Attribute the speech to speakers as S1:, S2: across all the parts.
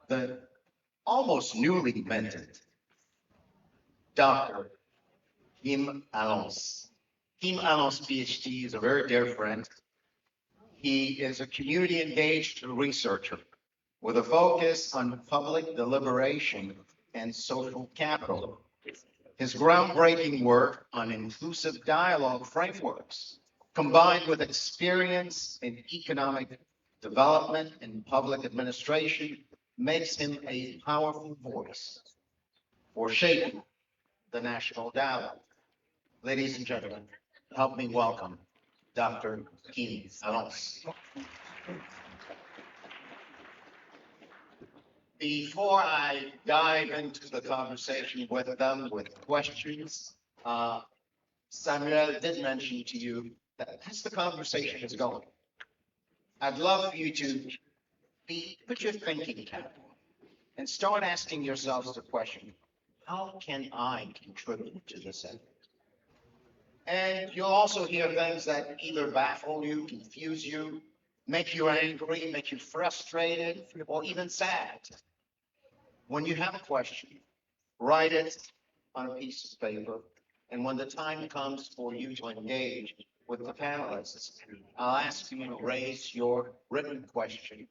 S1: the almost newly minted Dr. Kim Alons. Kim Alons, PhD, is a very dear friend. He is a community engaged researcher with a focus on public deliberation and social capital. His groundbreaking work on inclusive dialogue frameworks, combined with experience in economic development and public administration, makes him a powerful voice for shaping the national dialogue. Ladies and gentlemen, help me welcome Dr. Kim Alons. Before I dive into the conversation with them with questions, Samuel did mention to you that as the conversation is going, I'd love for you to put your thinking cap on and start asking yourselves the question, how can I contribute to this effort? And you'll also hear things that either baffle you, confuse you, make you angry, make you frustrated, or even sad. When you have a question, write it on a piece of paper, and when the time comes for you to engage with the panelists, I'll ask you to raise your written question,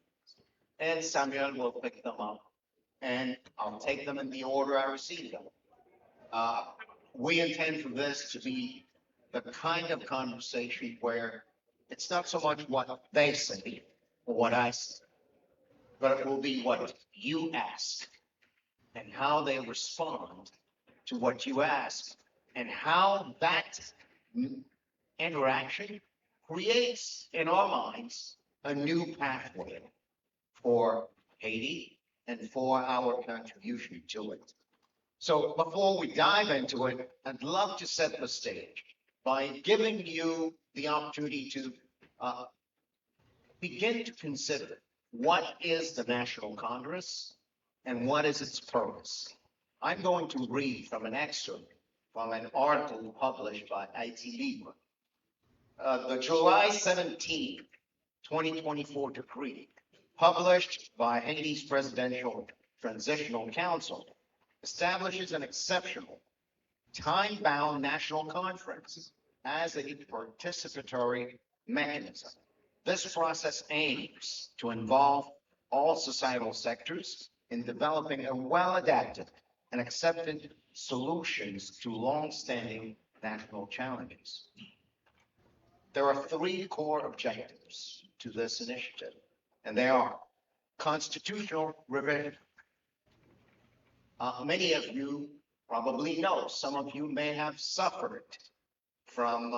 S1: and Samuel will pick them up, and I'll take them in the order I receive them. We intend for this to be the kind of conversation where it's not so much what they say or what I say, but it will be what you ask and how they respond to what you ask and how that interaction creates in our minds a new pathway for Haiti and for our contribution to it. So before we dive into it, I'd love to set the stage by giving you the opportunity to begin to consider what is the National Congress and what is its purpose. I'm going to read from an excerpt from an article published by HAITIAN. The July 17, 2024 decree, published by Haiti's Presidential Transitional Council, establishes an exceptional, time-bound national conference as a participatory mechanism. This process aims to involve all societal sectors in developing a well-adapted and accepted solutions to long-standing national challenges. There are three core objectives to this initiative, and they are constitutional revision. Many of you probably know, some of you may have suffered from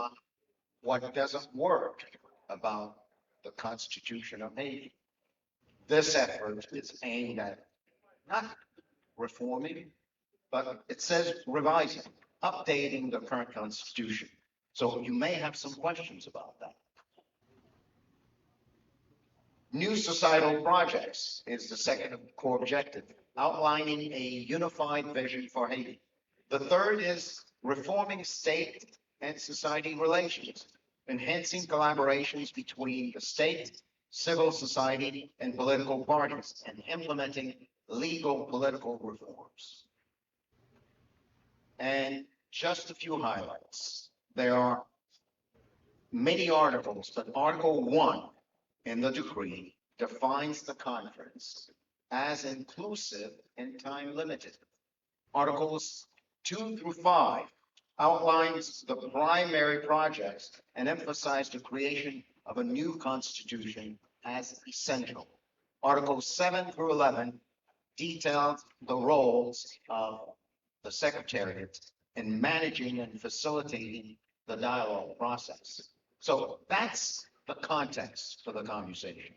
S1: what doesn't work about the Constitution of Haiti. This effort is aimed at not reforming, but it says revising, updating the current Constitution. So you may have some questions about that. New societal projects is the second core objective, outlining a unified vision for Haiti. The third is reforming state and society relations, enhancing collaborations between the state, civil society, and political parties, and implementing legal political reforms. And just a few highlights. There are many articles, but Article 1 in the decree defines the conference as inclusive and time limited. Articles 2 through 5 outlines the primary projects and emphasize the creation of a new constitution as essential. Articles 7 through 11 detailed the roles of the Secretariat in managing and facilitating the dialogue process. So that's the context for the conversation.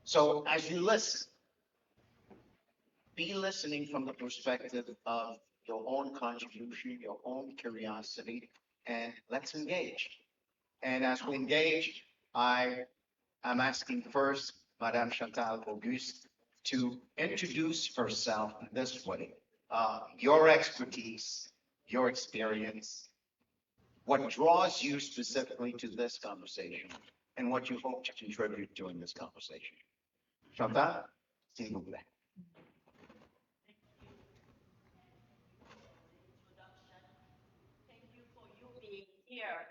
S1: So as you listen, be listening from the perspective of your own contribution, your own curiosity, and let's engage. And as we engage, I am asking first Madame Chantal Auguste to introduce herself this way. Your expertise, your experience, what draws you specifically to this conversation, and what you hope to contribute during this conversation. Chantal? S'il vous plaît.
S2: Thank you for you being here,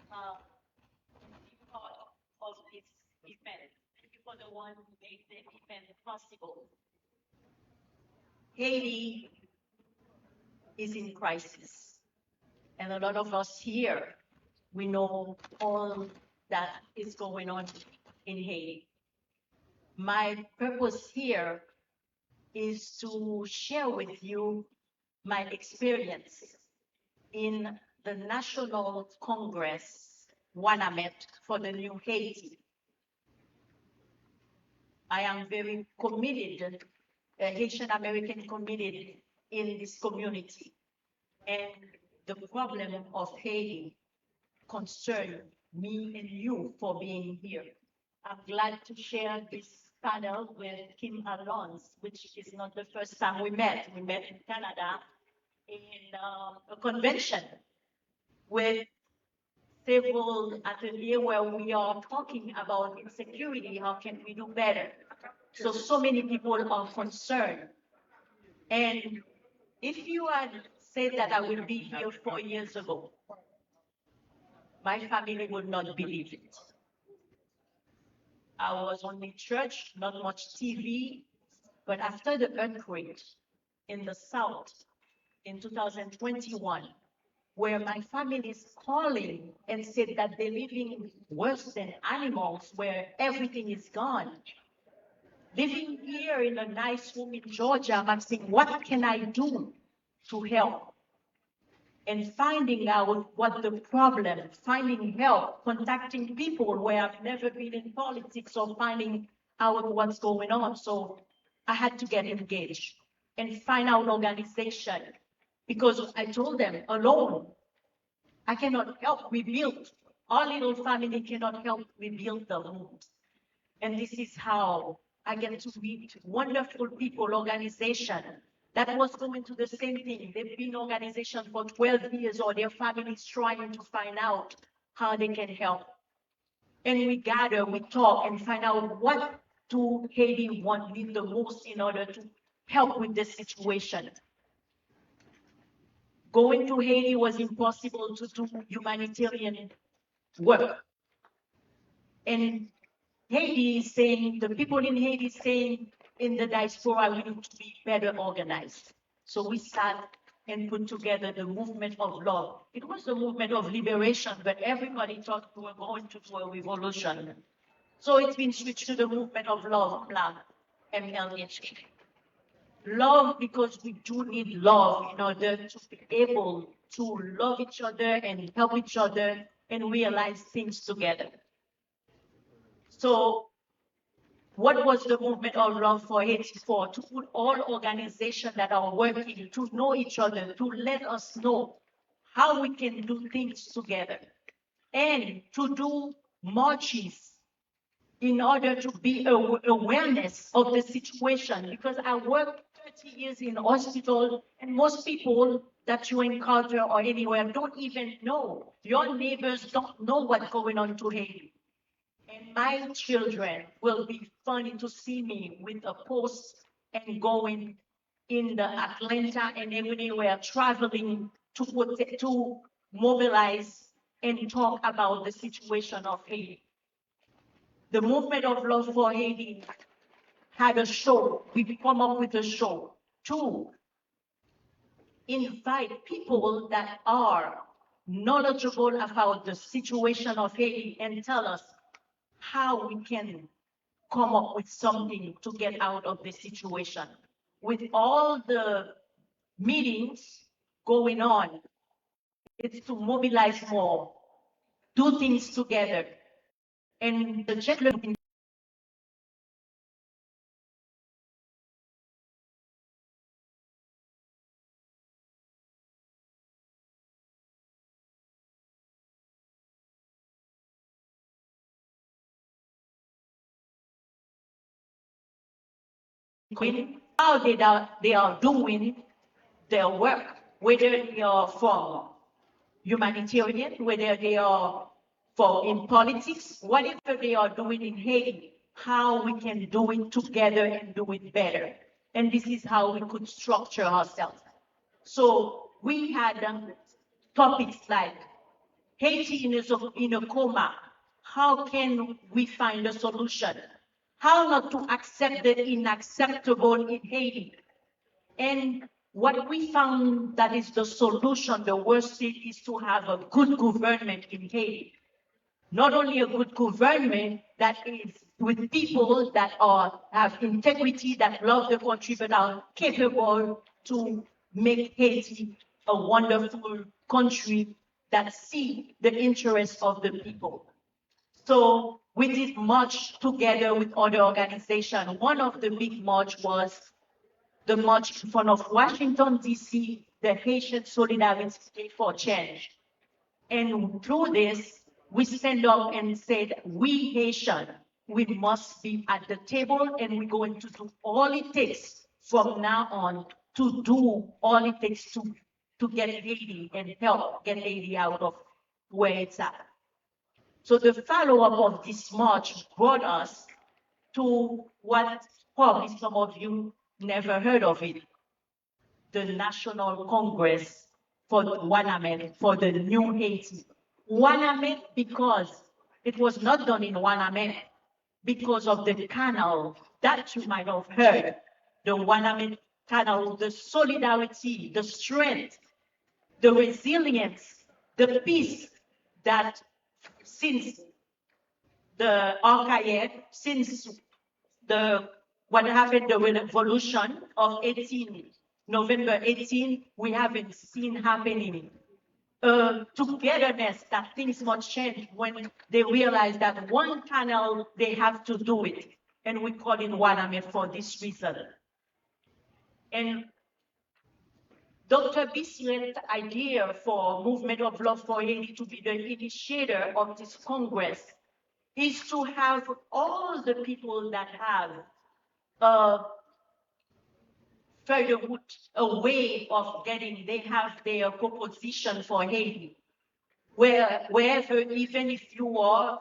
S2: being part of this event. Thank you for the one who made the event possible. Haiti is in crisis, and a lot of us here, we know all that is going on in Haiti. My purpose here is to share with you my experience in the National Congress, WANAMET, for the new Haiti. I am very committed, Haitian American committed in this community. And the problem of Haiti concern me and you for being here. I'm glad to share this panel with Kim Alons, which is not the first time we met. We met in Canada in a convention with several ateliers where we are talking about insecurity, how can we do better? So many people are concerned. And if you had said that I will be here 4 years ago, my family would not believe it. I was only church, not much TV, but after the earthquake in the South in 2021, where my family is calling and said that they're living worse than animals, where everything is gone. Living here in a nice home in Georgia, I'm saying, what can I do to help? And finding out what the problem, finding help, contacting people where I've never been in politics or finding out what's going on. So I had to get engaged and find out organization, because I told them alone, I cannot help rebuild. Our little family cannot help rebuild the homes. And this is how I get to meet wonderful people, organization that was going to the same thing. They've been organization for 12 years, or their families trying to find out how they can help. And we gather, we talk, and find out what do Haiti want need the most in order to help with this situation. Going to Haiti was impossible to do humanitarian work. And Haiti is saying, the people in Haiti is saying, in the diaspora, we need to be better organized. So we sat and put together the movement of love. It was a movement of liberation, but everybody thought we were going to do a revolution. So it's been switched to the movement of love, MLHK. Love, because we do need love in order to be able to love each other and help each other and realize things together. So what was the movement of love for Haiti for? To put all organizations that are working to know each other, to let us know how we can do things together, and to do marches in order to be awareness of the situation. Because I worked 30 years in hospital, and most people that you encounter or anywhere don't even know. Your neighbors don't know what's going on to Haiti. And my children will be funny to see me with a post and going in the Atlanta and everywhere, traveling to mobilize and talk about the situation of Haiti. The movement of love for Haiti had a show. We come up with a show to invite people that are knowledgeable about the situation of Haiti and tell us how we can come up with something to get out of the situation. With all the meetings going on, it's to mobilize more, do things together. And the gentleman how they are doing their work, whether they are for humanitarian, whether they are for in politics, whatever they are doing in Haiti, how we can do it together and do it better. And this is how we could structure ourselves. So we had topics like Haiti in a coma. How can we find a solution? How not to accept the unacceptable in Haiti? And what we found that is the solution, the worst thing is to have a good government in Haiti. Not only a good government that is with people that have integrity, that love the country, but are capable to make Haiti a wonderful country that see the interests of the people. So we did march together with other organizations. One of the big march was the march in front of Washington, D.C., the Haitian Solidarity for Change. And through this, we stand up and said, we Haitian, we must be at the table and we're going to do all it takes from now on to do all it takes to get Haiti and help get Haiti out of where it's at. So the follow-up of this march brought us to what probably some of you never heard of it, the National Congress for Wanamet, for the New Haiti. Wanamet because it was not done in Wanamet because of the canal that you might have heard, the Wanamet canal, the solidarity, the strength, the resilience, the peace that since the archive, since the what happened, the revolution of 18, November 18, we haven't seen happening. Togetherness that things must change when they realize that one canal, they have to do it. And we call it Waname for this reason. And Dr. Bissier's idea for Movement of Love for Haiti to be the initiator of this Congress is to have all the people that have further route, a way of getting, they have their proposition for Haiti. Wherever, even if you are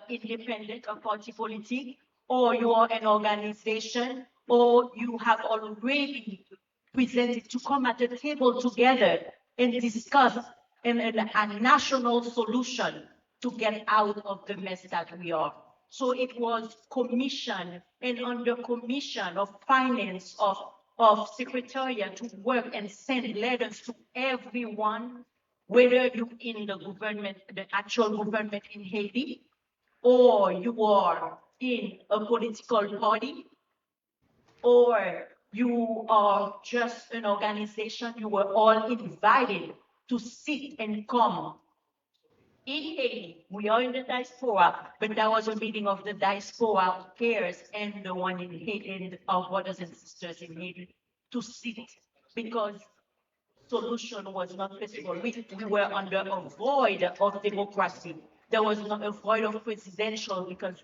S2: independent of party politic, or you are an organization, or you have already presented to come at the table together and discuss a national solution to get out of the mess that we are. So it was commission and under commission of finance, of secretariat to work and send letters to everyone, whether you're in the government, the actual government in Haiti, or you are in a political party, or you are just an organization, you were all invited to sit and come. In Haiti, we are in the diaspora, but that was a meeting of the diaspora affairs and the one in Haiti, and our brothers and sisters in Haiti, to sit, because solution was not possible. We were under a void of democracy. There was not a void of presidential because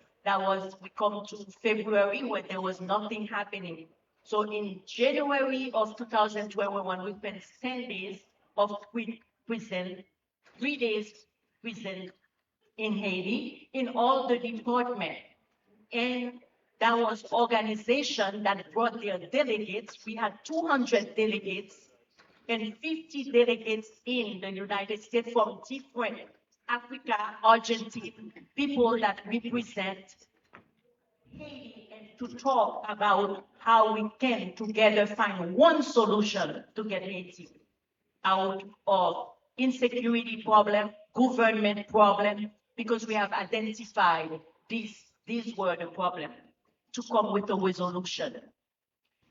S2: we come to February when there was nothing happening. So in January of 2021, we spent 10 days of prison, 3 days prison in Haiti, in all the departments. And that was organization that brought their delegates. We had 200 delegates and 50 delegates in the United States from different Africa, Argentina, people that represent Haiti, and to talk about how we can together find one solution to get Haiti out of insecurity problem, government problem, because we have identified these were the problem, to come with a resolution.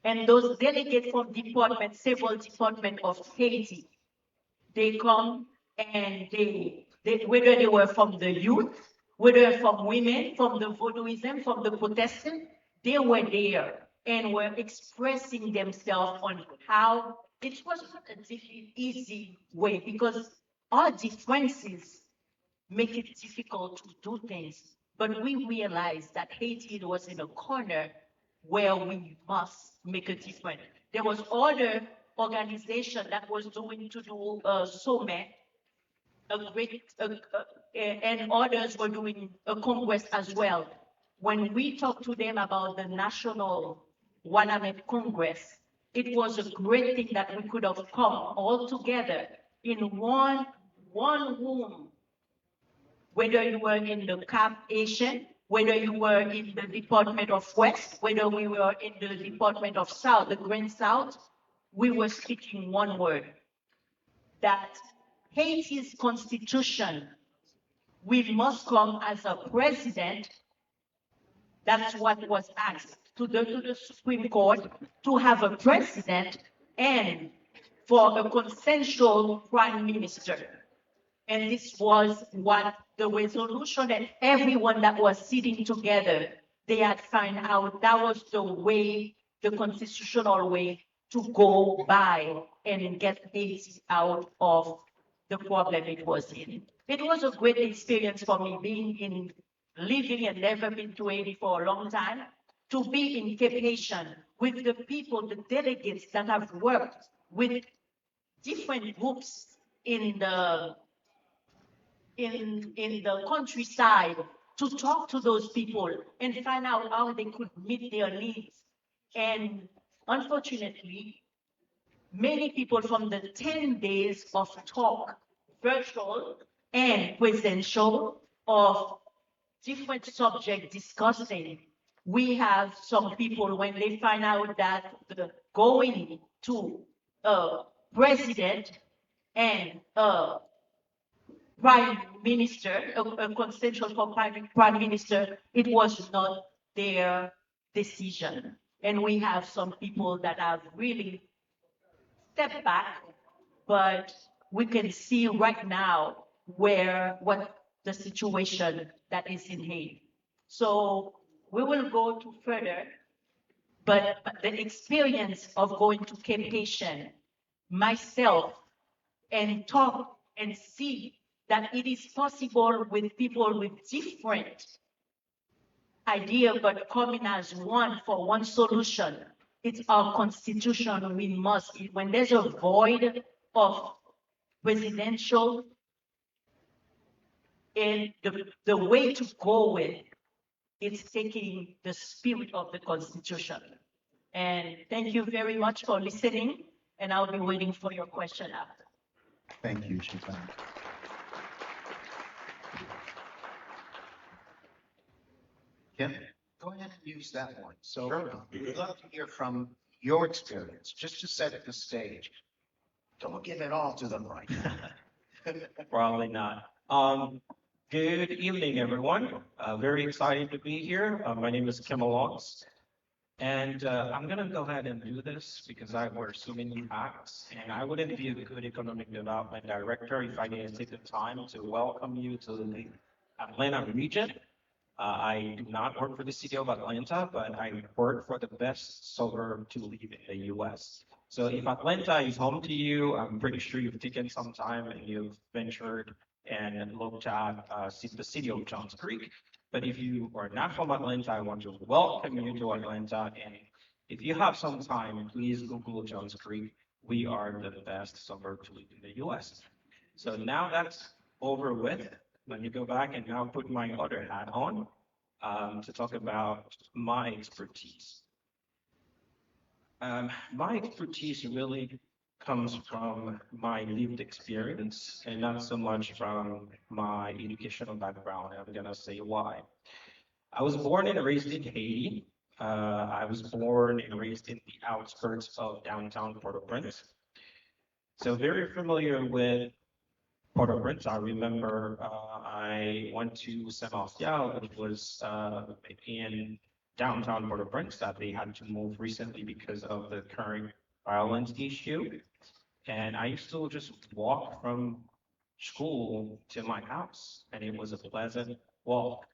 S2: And those delegates from several departments of Haiti, they come and whether they were from the youth, whether from women, from the Vaudouism, from the Protestant, they were there and were expressing themselves on how it was not an easy way, because our differences make it difficult to do things. But we realized that Haiti was in a corner where we must make a difference. There was other organization that was doing to do sommet, and others were doing a congress as well. when we talked to them about the National Wannabe Congress, it was a great thing that we could have come all together in one room, whether you were in the Cap Asian, whether you were in the Department of West, whether we were in the Department of South, the Grand South, we were speaking one word, that Haiti's constitution, we must come as a president. That's what was asked to the Supreme Court, to have a president and for a consensual prime minister. And this was what the resolution, and everyone that was sitting together, they had found out that was the way, the constitutional way to go by and get Haiti out of the problem it was in. It was a great experience for me living and never been to Haiti for a long time, to be in Cape Haitian with the people, the delegates that have worked with different groups in the countryside, to talk to those people and find out how they could meet their needs. And unfortunately, many people from the 10 days of talk, virtual and presidential, of different subjects discussing, we have some people, when they find out that going to a president and a prime minister, a consensual for prime minister, it was not their decision. And we have some people that have really stepped back, but we can see right now what the situation that is in Haiti. So we will go to further, but the experience of going to Cape Haitian, myself, and talk and see that it is possible with people with different idea, but coming as one for one solution. It's our constitution. We must, when there's a void of presidential, and the way to go with, it's taking the spirit of the constitution. And thank you very much for listening, and I'll be waiting for your question after.
S1: Thank you, Shaitan. Kim, go ahead and use that one. So we'd love to hear from your experience, just to set the stage. Don't give it all to them right now.
S3: Probably not. Good evening, everyone. Very excited to be here. My name is Kim Alongs, and I'm gonna go ahead and do this because I wear so many hats, and I wouldn't be a good economic development director if I didn't take the time to welcome you to the Atlanta region. I do not work for the city of Atlanta, but I work for the best suburb to live in the US. So if Atlanta is home to you, I'm pretty sure you've taken some time and you've ventured and looked at the city of Johns Creek. But if you are not from Atlanta, I want to welcome you to Atlanta. And if you have some time, please Google Johns Creek. We are the best suburb to live in the US. So now that's over with. Let me go back and now put my other hat on to talk about my expertise. My expertise really comes from my lived experience and not so much from my educational background. I'm gonna say why. I was born and raised in Haiti. I was born and raised in the outskirts of downtown Port-au-Prince. So very familiar with Port-au-Prince. I remember I went to Saint Martial, which was in downtown Port-au-Prince, that they had to move recently because of the current violence issue. And I used to just walk from school to my house, and it was a pleasant walk.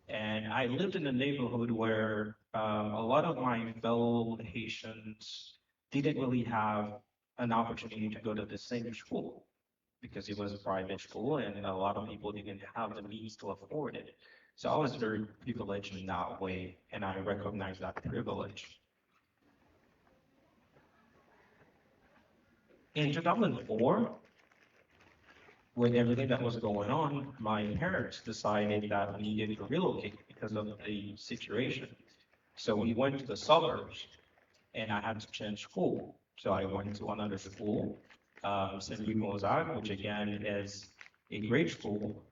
S3: And I lived in a neighborhood where a lot of my fellow Haitians didn't really have an opportunity to go to the same school, because it was a private school and a lot of people didn't have the means to afford it. So I was very privileged in that way, and I recognize that privilege. In 2004, with everything that was going on, my parents decided that we needed to relocate because of the situation. So we went to the suburbs, and I had to change school. So I went to another school, St. Louis Mozart, which again is a great school,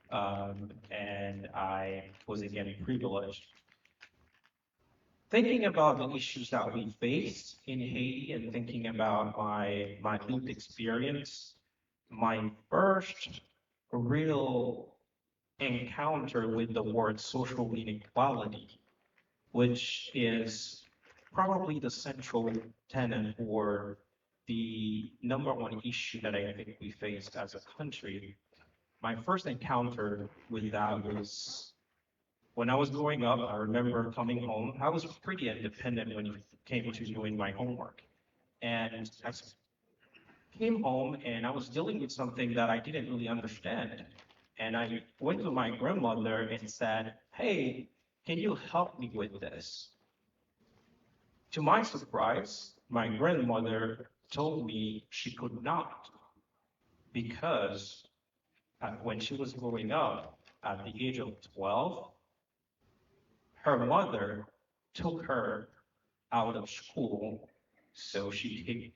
S3: and I was again privileged. Thinking about the issues that we faced in Haiti and thinking about my lived experience, my first real encounter with the word social inequality, which is probably the central tenet or the number one issue that I think we faced as a country. My first encounter with that was when I was growing up. I remember coming home. I was pretty independent when it came to doing my homework. And came home and I was dealing with something that I didn't really understand. And I went to my grandmother and said, "Hey, can you help me with this?" To my surprise, my grandmother told me she could not because when she was growing up at the age of 12, her mother took her out of school so she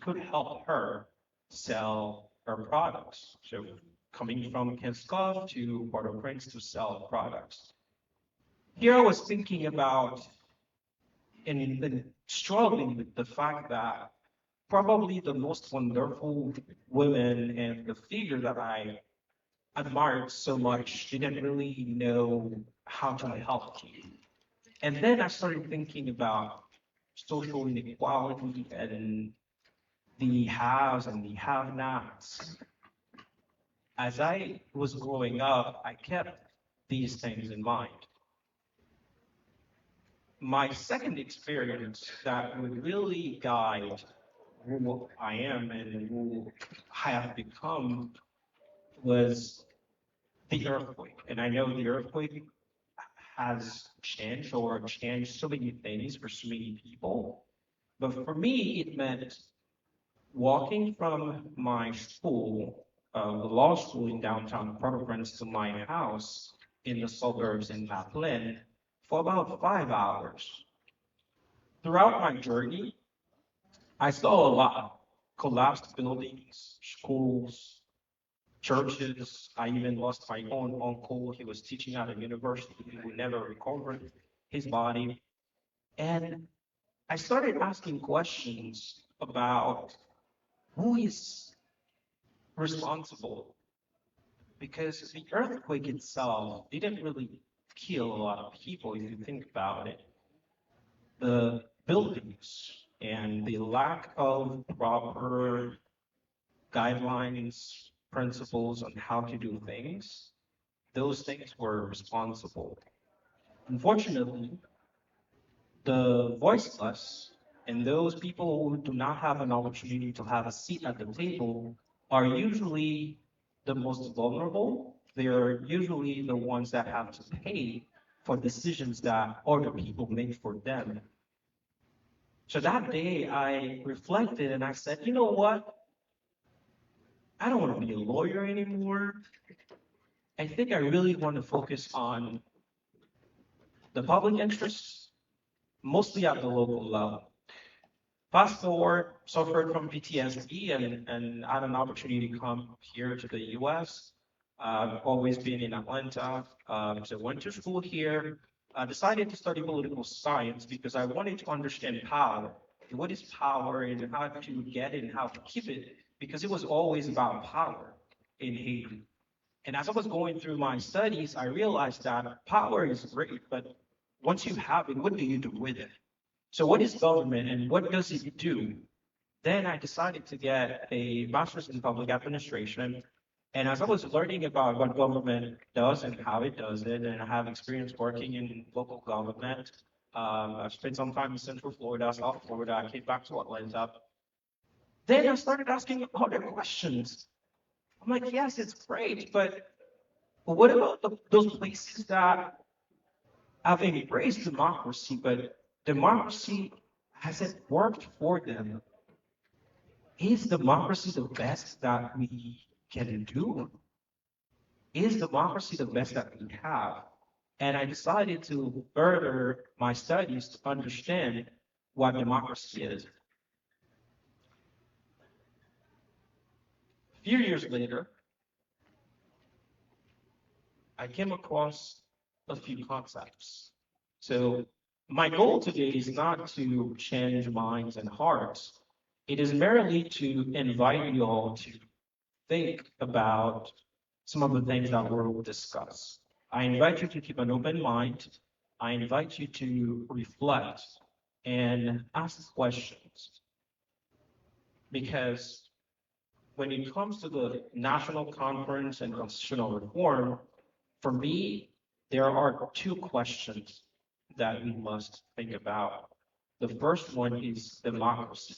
S3: could help her sell her products. So coming from Kenskov to Port-au-Prince to sell products. Here I was thinking about and struggling with the fact that probably the most wonderful women and the figure that I admired so much didn't really know how to help you. And then I started thinking about social inequality and the haves and the have-nots. As I was growing up, I kept these things in mind. My second experience that would really guide who I am and who I have become was the earthquake. And I know the earthquake has changed so many things for so many people. But for me, it meant walking from my school, the law school in downtown Port-au-Prince, to my house in the suburbs in Lapland for about 5 hours. Throughout my journey, I saw a lot: collapsed buildings, schools, churches. I even lost my own uncle. He was teaching at a university who never recovered his body. And I started asking questions about who is responsible, because the earthquake itself didn't really kill a lot of people if you think about it. The buildings and the lack of proper guidelines, principles on how to do things, those things were responsible. Unfortunately, the voiceless and those people who do not have an opportunity to have a seat at the table are usually the most vulnerable. They are usually the ones that have to pay for decisions that other people make for them. So that day I reflected and I said, you know what? I don't want to be a lawyer anymore. I think I really want to focus on the public interests, mostly at the local level. Fast forward, suffered from PTSD and had an opportunity to come here to the US. I've always been in Atlanta, so went to school here. I decided to study political science because I wanted to understand power. What is power and how to get it and how to keep it? Because it was always about power in Haiti. And as I was going through my studies, I realized that power is great, but once you have it, what do you do with it? So what is government and what does it do? Then I decided to get a master's in public administration. And as I was learning about what government does and how it does it, and I have experience working in local government, I've spent some time in Central Florida, South Florida. I came back to Atlanta. Then I started asking other questions. I'm like, yes, it's great, but what about those places that have embraced democracy, but democracy hasn't worked for them? Is democracy the best that we can do? Is democracy the best that we have? And I decided to further my studies to understand what democracy is. A few years later, I came across a few concepts. So my goal today is not to change minds and hearts. It is merely to invite you all to think about some of the things that we'll discuss. I invite you to keep an open mind. I invite you to reflect and ask questions. Because when it comes to the national conference and constitutional reform, for me, there are two questions that we must think about. The first one is democracy.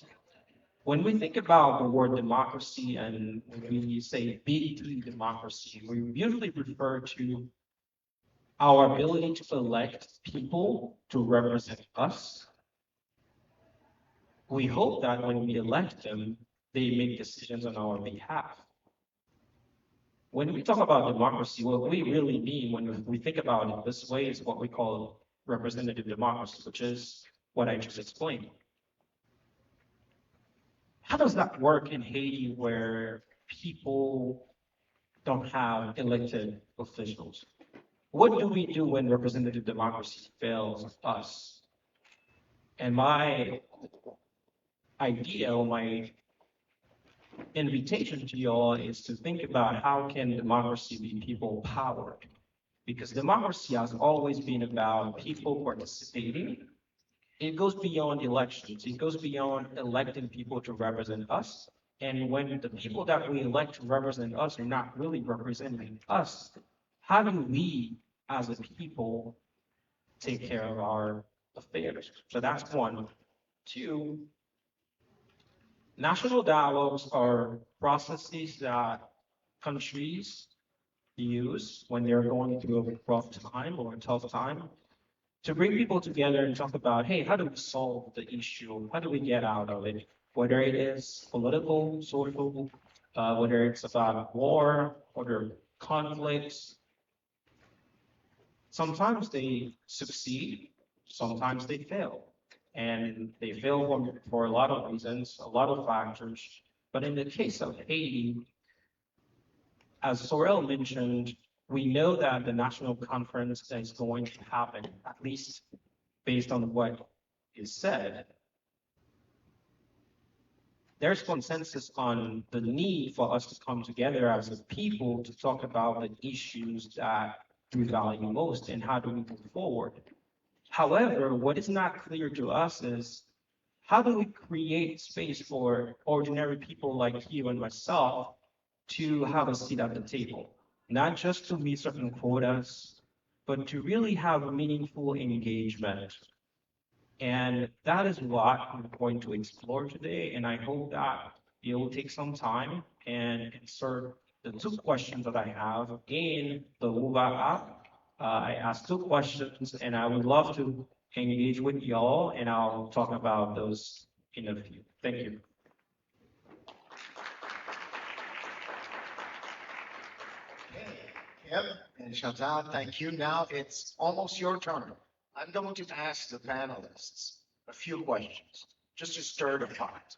S3: When we think about the word democracy and when we say big D democracy, we usually refer to our ability to elect people to represent us. We hope that when we elect them, they make decisions on our behalf. When we talk about democracy, what we really mean when we think about it this way is what we call representative democracy, which is what I just explained. How does that work in Haiti where people don't have elected officials? What do we do when representative democracy fails us? And my idea or my invitation to you all is to think about how can democracy be people powered? Because democracy has always been about people participating. It goes beyond elections. It goes beyond electing people to represent us. And when the people that we elect to represent us are not really representing us, how do we as a people take care of our affairs? So that's one. Two, national dialogues are processes that countries use when they're going through a rough time or a tough time to bring people together and talk about, hey, how do we solve the issue? How do we get out of it? Whether it is political, social, whether it's about war, or conflicts. Sometimes they succeed, sometimes they fail. And they fail for a lot of reasons, a lot of factors. But in the case of Haiti, as Sorel mentioned, we know that the national conference is going to happen, at least based on what is said. There's consensus on the need for us to come together as a people to talk about the issues that we value most and how do we move forward. However, what is not clear to us is how do we create space for ordinary people like you and myself to have a seat at the table, not just to meet certain quotas, but to really have a meaningful engagement. And that is what I'm going to explore today. And I hope that you will take some time and insert the two questions that I have in the Uva app. I asked two questions and I would love to engage with y'all and I'll talk about those in a few. Thank you.
S1: Yep, and Chantal, thank you. Now it's almost your turn. I'm going to ask the panelists a few questions, just to stir the pot.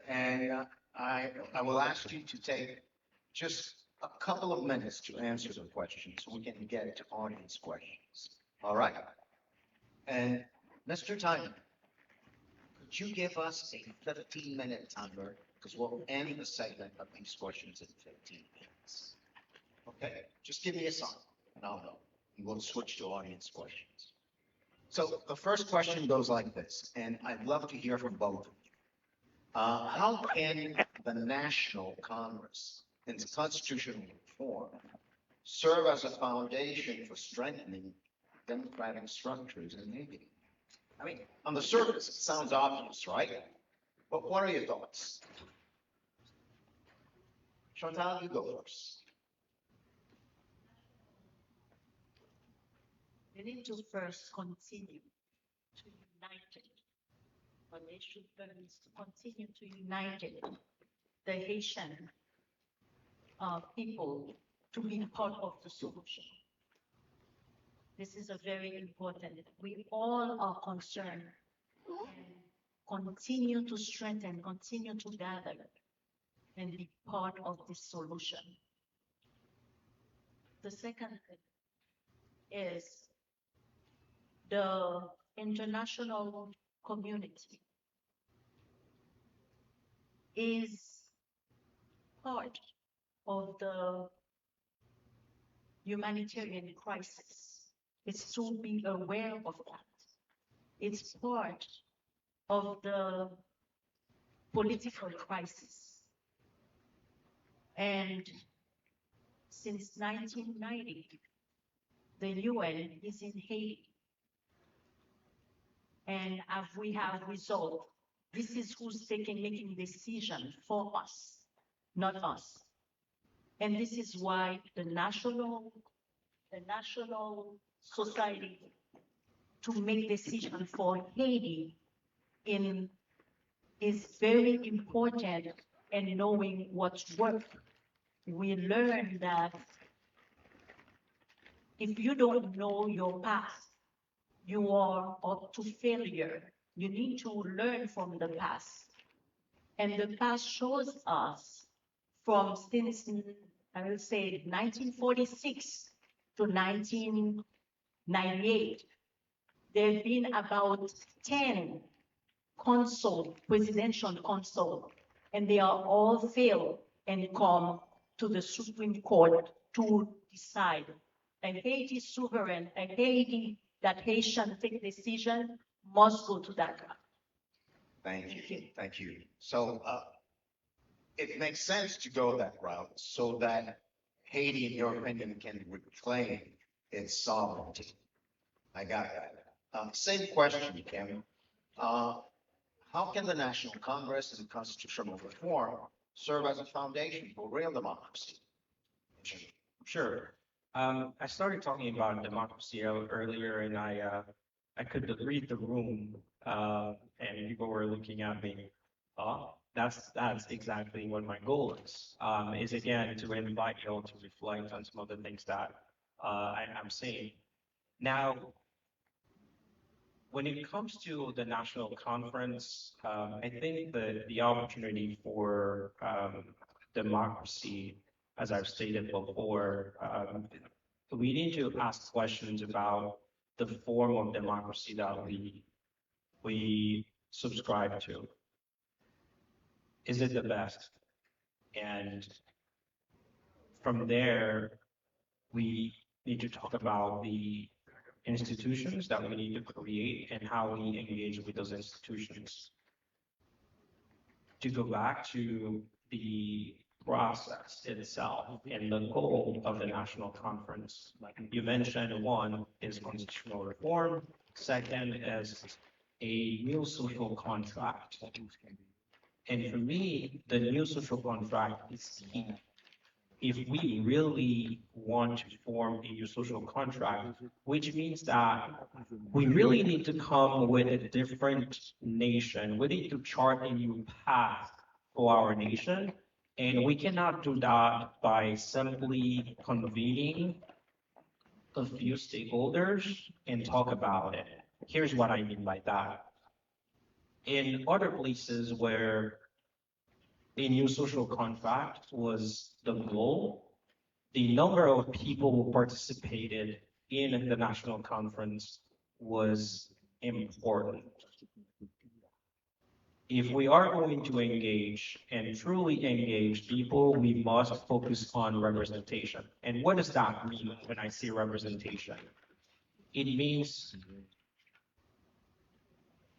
S1: And I will ask you to take just a couple of minutes to answer the questions so we can get to audience questions. All right? And Mr. Tyner, could you give us a 15-minute timer? Because we'll end the segment of these questions in 15 minutes. Okay, just give me a sign and I'll know. And we'll switch to audience questions. So the first question goes like this, and I'd love to hear from both of you. How can the National Congress and constitutional reform serve as a foundation for strengthening democratic structures in Haiti? I mean, on the surface, it sounds obvious, right? But what are your thoughts? Chantal, you go first.
S2: They need to first continue to unite it. But they should first continue to unite it, the Haitian people to be part of the solution. This is a very important. We all are concerned and continue to strengthen, continue to gather and be part of this solution. The second thing is the international community is part of the humanitarian crisis. It's to be aware of that. It's part of the political crisis. And since 1990, the UN is in Haiti. And as we have resolved, this is who's making decision for us, not us. And this is why the national society to make decision for Haiti is very important, and knowing what's work. We learn that if you don't know your past, you are up to failure. You need to learn from the past. And the past shows us from since, I will say, 1946 to 1998, there have been about 10 presidential console, and they are all failed and come to the Supreme Court to decide. A Haiti sovereign, a Haiti that Haitian take decision must go to that.
S1: Thank you. Thank you. So it makes sense to go that route so that Haiti, in your opinion, can reclaim its sovereignty. I got that. Same question, Kim. How can the National Congress and constitutional reform serve as a foundation for real democracy?
S3: Sure. I started talking about democracy earlier, and I could read the room, and people were looking at me. That's exactly what my goal is again to invite you all to reflect on some of the things that I'm saying. Now, when it comes to the national conference, I think that the opportunity for democracy, as I've stated before, we need to ask questions about the form of democracy that we subscribe to. Is it the best? And from there, we need to talk about the institutions that we need to create and how we engage with those institutions. To go back to the process itself and the goal of the national conference, like you mentioned, one is constitutional reform, second is a new social contract. And for me, the new social contract is key. If we really want to form a new social contract, which means that we really need to come with a different nation. We need to chart a new path for our nation. And we cannot do that by simply convening a few stakeholders and talk about it. Here's what I mean by that. In other places where a new social contract was the goal, the number of people who participated in the national conference was important. If we are going to engage and truly engage people, we must focus on representation. And what does that mean when I say representation? It means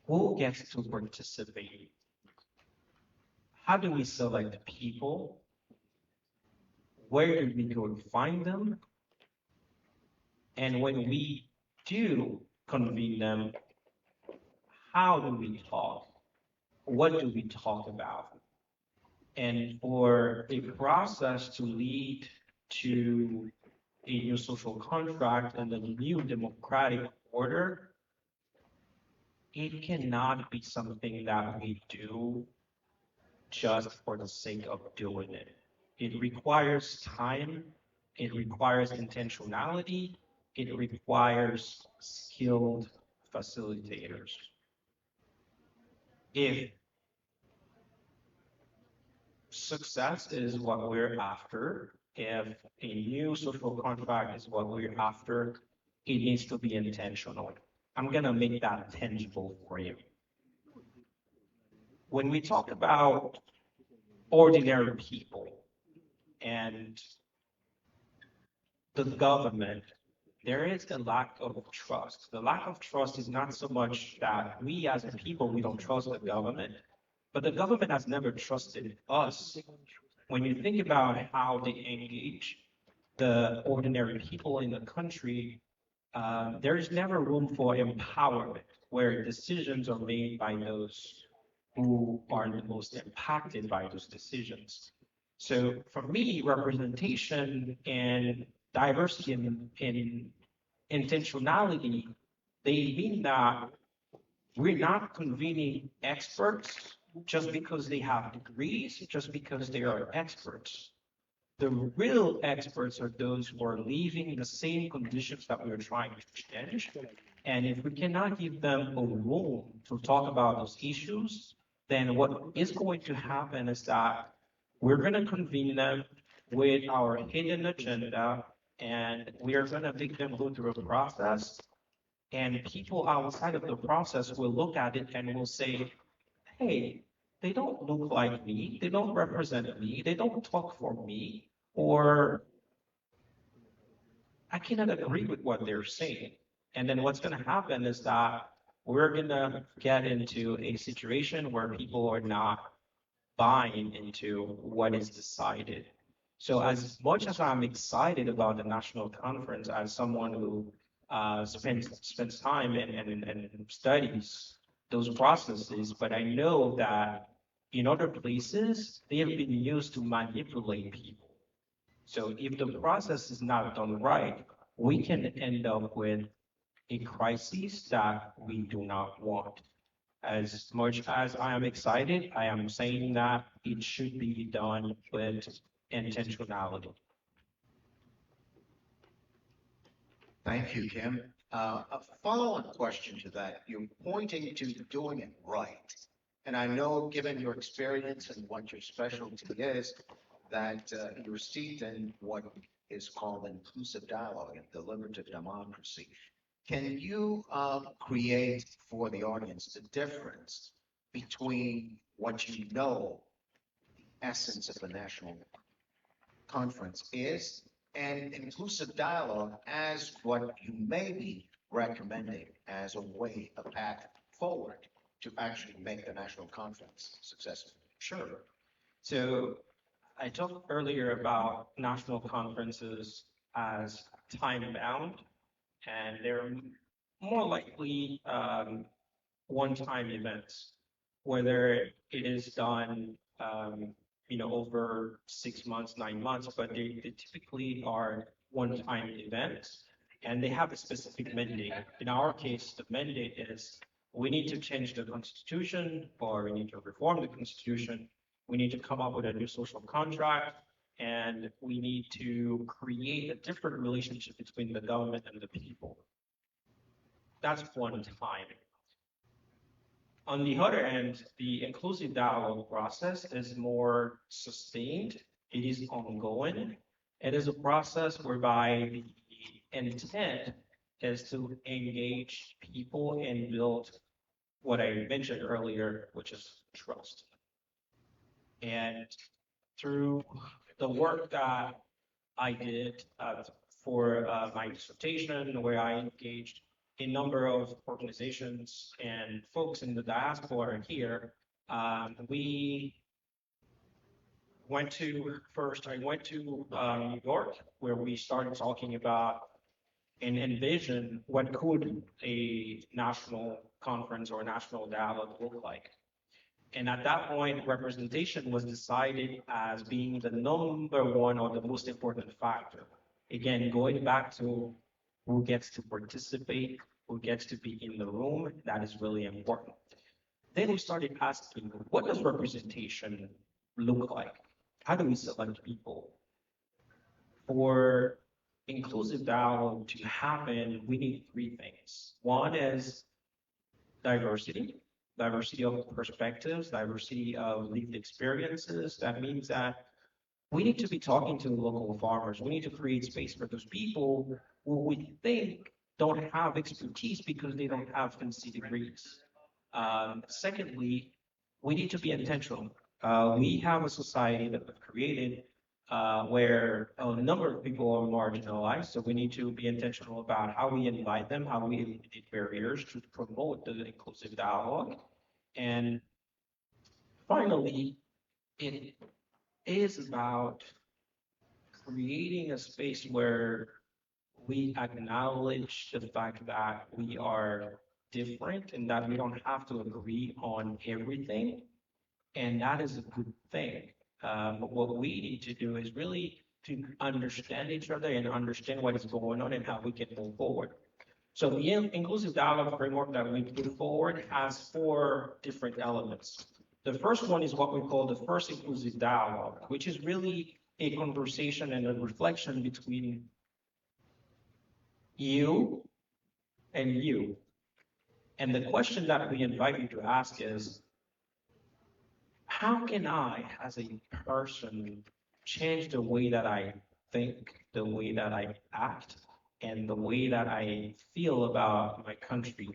S3: who gets to participate? How do we select people? Where do we go to find them? And when we do convene them, how do we talk? What do we talk about? And for a process to lead to a new social contract and a new democratic order, it cannot be something that we do just for the sake of doing it. It requires time, it requires intentionality, it requires skilled facilitators. If success is what we're after, if a new social contract is what we're after, it needs to be intentional. I'm going to make that tangible for you. When we talk about ordinary people and the government, there is a lack of trust. The lack of trust is not so much that we as a people, we don't trust the government, but the government has never trusted us. When you think about how they engage the ordinary people in the country, there is never room for empowerment, where decisions are made by those who are the most impacted by those decisions. So for me, representation and diversity in intentionality, they mean that we're not convening experts just because they have degrees, just because they are experts. The real experts are those who are living the same conditions that we're trying to change. And if we cannot give them a room to talk about those issues, then what is going to happen is that we're going to convene them with our hidden agenda, and we are going to make them go through a process. And people outside of the process will look at it and will say, hey, they don't look like me, they don't represent me, they don't talk for me, or I cannot agree with what they're saying. And then what's going to happen is that we're going to get into a situation where people are not buying into what is decided. So as much as I'm excited about the national conference, as someone who spends time and studies those processes, but I know that in other places, they have been used to manipulate people. So if the process is not done right, we can end up with a crisis that we do not want. As much as I am excited, I am saying that it should be done with intentionality.
S1: Thank you, Kim. A follow-on question to that, you're pointing to doing it right. And I know, given your experience and what your specialty is, that you're steeped in what is called inclusive dialogue and deliberative democracy. Can you create for the audience the difference between what you know the essence of the national conference is and inclusive dialogue as what you may be recommending as a way, a path forward to actually make the national conference successful?
S3: Sure. So I talked earlier about national conferences as time bound, and they're more likely one-time events, whether it is done, over 6 months, 9 months, but they typically are one-time events, and they have a specific mandate. In our case, the mandate is we need to change the constitution, or we need to reform the constitution. We need to come up with a new social contract, and we need to create a different relationship between the government and the people. That's one time. On the other end, the inclusive dialogue process is more sustained. It is ongoing. It is a process whereby the intent is to engage people and build what I mentioned earlier, which is trust. And through the work that I did for my dissertation, where I engaged a number of organizations and folks in the diaspora here, we went to I went to New York, where we started talking about and envision what could a national conference or a national dialogue look like. And at that point, representation was decided as being the number one or the most important factor. Again, going back to who gets to participate, who gets to be in the room, that is really important. Then we started asking, what does representation look like? how do we select people? For inclusive dialogue to happen, we need three things. One is diversity, diversity of perspectives, diversity of lived experiences. That means that we need to be talking to local farmers. We need to create space for those people who we think don't have expertise because they don't have fancy degrees. Secondly, we need to be intentional. We have a society that we've created where a number of people are marginalized. So we need to be intentional about how we invite them, how we eliminate barriers to promote the inclusive dialogue. And finally, it is about creating a space where we acknowledge the fact that we are different and that we don't have to agree on everything. And that is a good thing. But what we need to do is really to understand each other and understand what is going on and how we can move forward. So the inclusive dialogue framework that we put forward has four different elements. The first one is what we call the first inclusive dialogue, which is really a conversation and a reflection between you and you. And the question that we invite you to ask is, how can I, as a person, change the way that I think, the way that I act, and the way that I feel about my country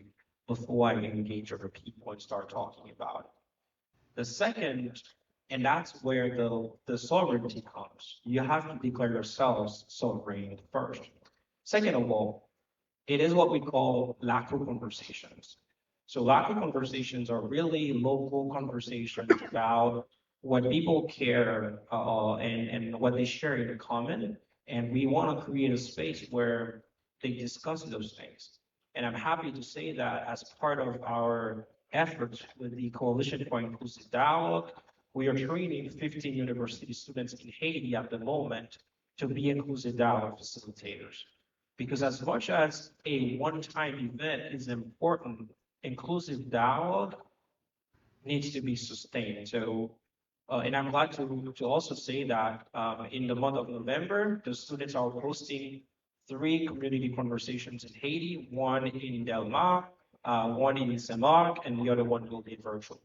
S3: before I engage other people and start talking about it? The second, and that's where the sovereignty comes. You have to declare yourselves sovereign first. Second of all, it is what we call LACO conversations. So LACO conversations are really local conversations about what people care and what they share in common. And we want to create a space where they discuss those things. And I'm happy to say that as part of our efforts with the Coalition for Inclusive Dialogue, we are training 15 university students in Haiti at the moment to be inclusive dialogue facilitators. Because as much as a one-time event is important, inclusive dialogue needs to be sustained. So, and I'm glad to also say that in the month of November, the students are hosting 3 community conversations in Haiti, one in Del Mar, one in Saint Mark, and the other one will be virtual.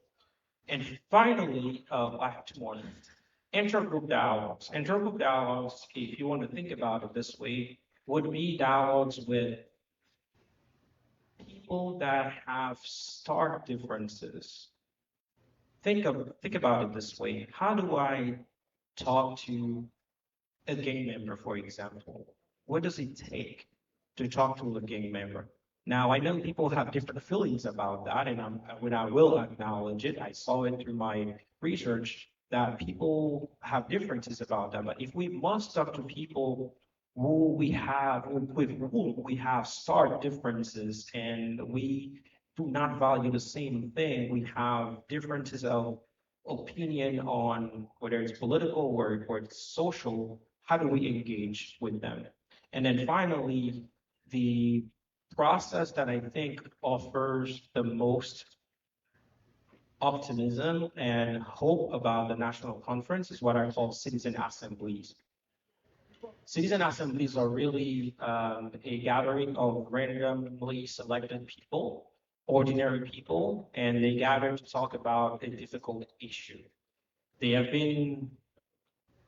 S3: And finally, I have 2 more. Intergroup dialogues. Intergroup dialogues, if you want to think about it this way, would be dialogues with people that have stark differences. Think about it this way. How do I talk to a gang member, for example? What does it take to talk to a gang member? Now, I know people have different feelings about that, and when I will acknowledge it, I saw it through my research that people have differences about that. But if we must talk to people with whom we have stark differences and we do not value the same thing, we have differences of opinion on whether it's political or it's social, how do we engage with them? And then finally, the process that I think offers the most optimism and hope about the national conference is what I call citizen assemblies. Citizen assemblies are really a gathering of randomly selected people, ordinary people, and they gather to talk about a difficult issue. They have been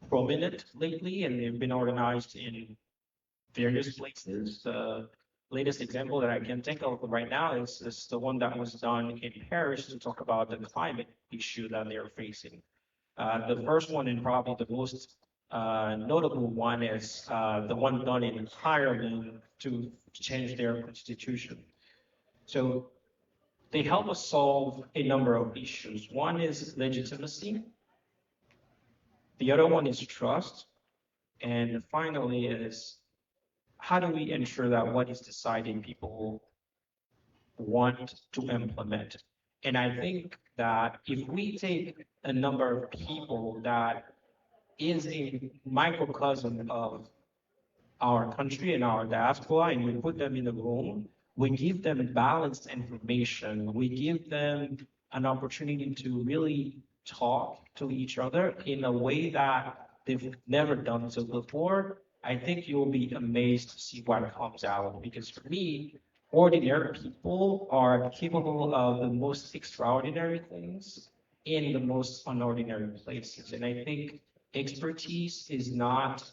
S3: prominent lately and they've been organized in various places. The latest example that I can think of right now is the one that was done in Paris to talk about the climate issue that they're facing. The first one and probably the most notable one is the one done in Ireland to change their constitution. So they help us solve a number of issues. One is legitimacy. The other one is trust. And finally is how do we ensure that what is decided people want to implement? And I think that if we take a number of people that is a microcosm of our country and our diaspora, and we put them in a room, we give them balanced information, we give them an opportunity to really talk to each other in a way that they've never done so before, I think you'll be amazed to see what comes out. Because for me, ordinary people are capable of the most extraordinary things in the most unordinary places. And I think expertise is not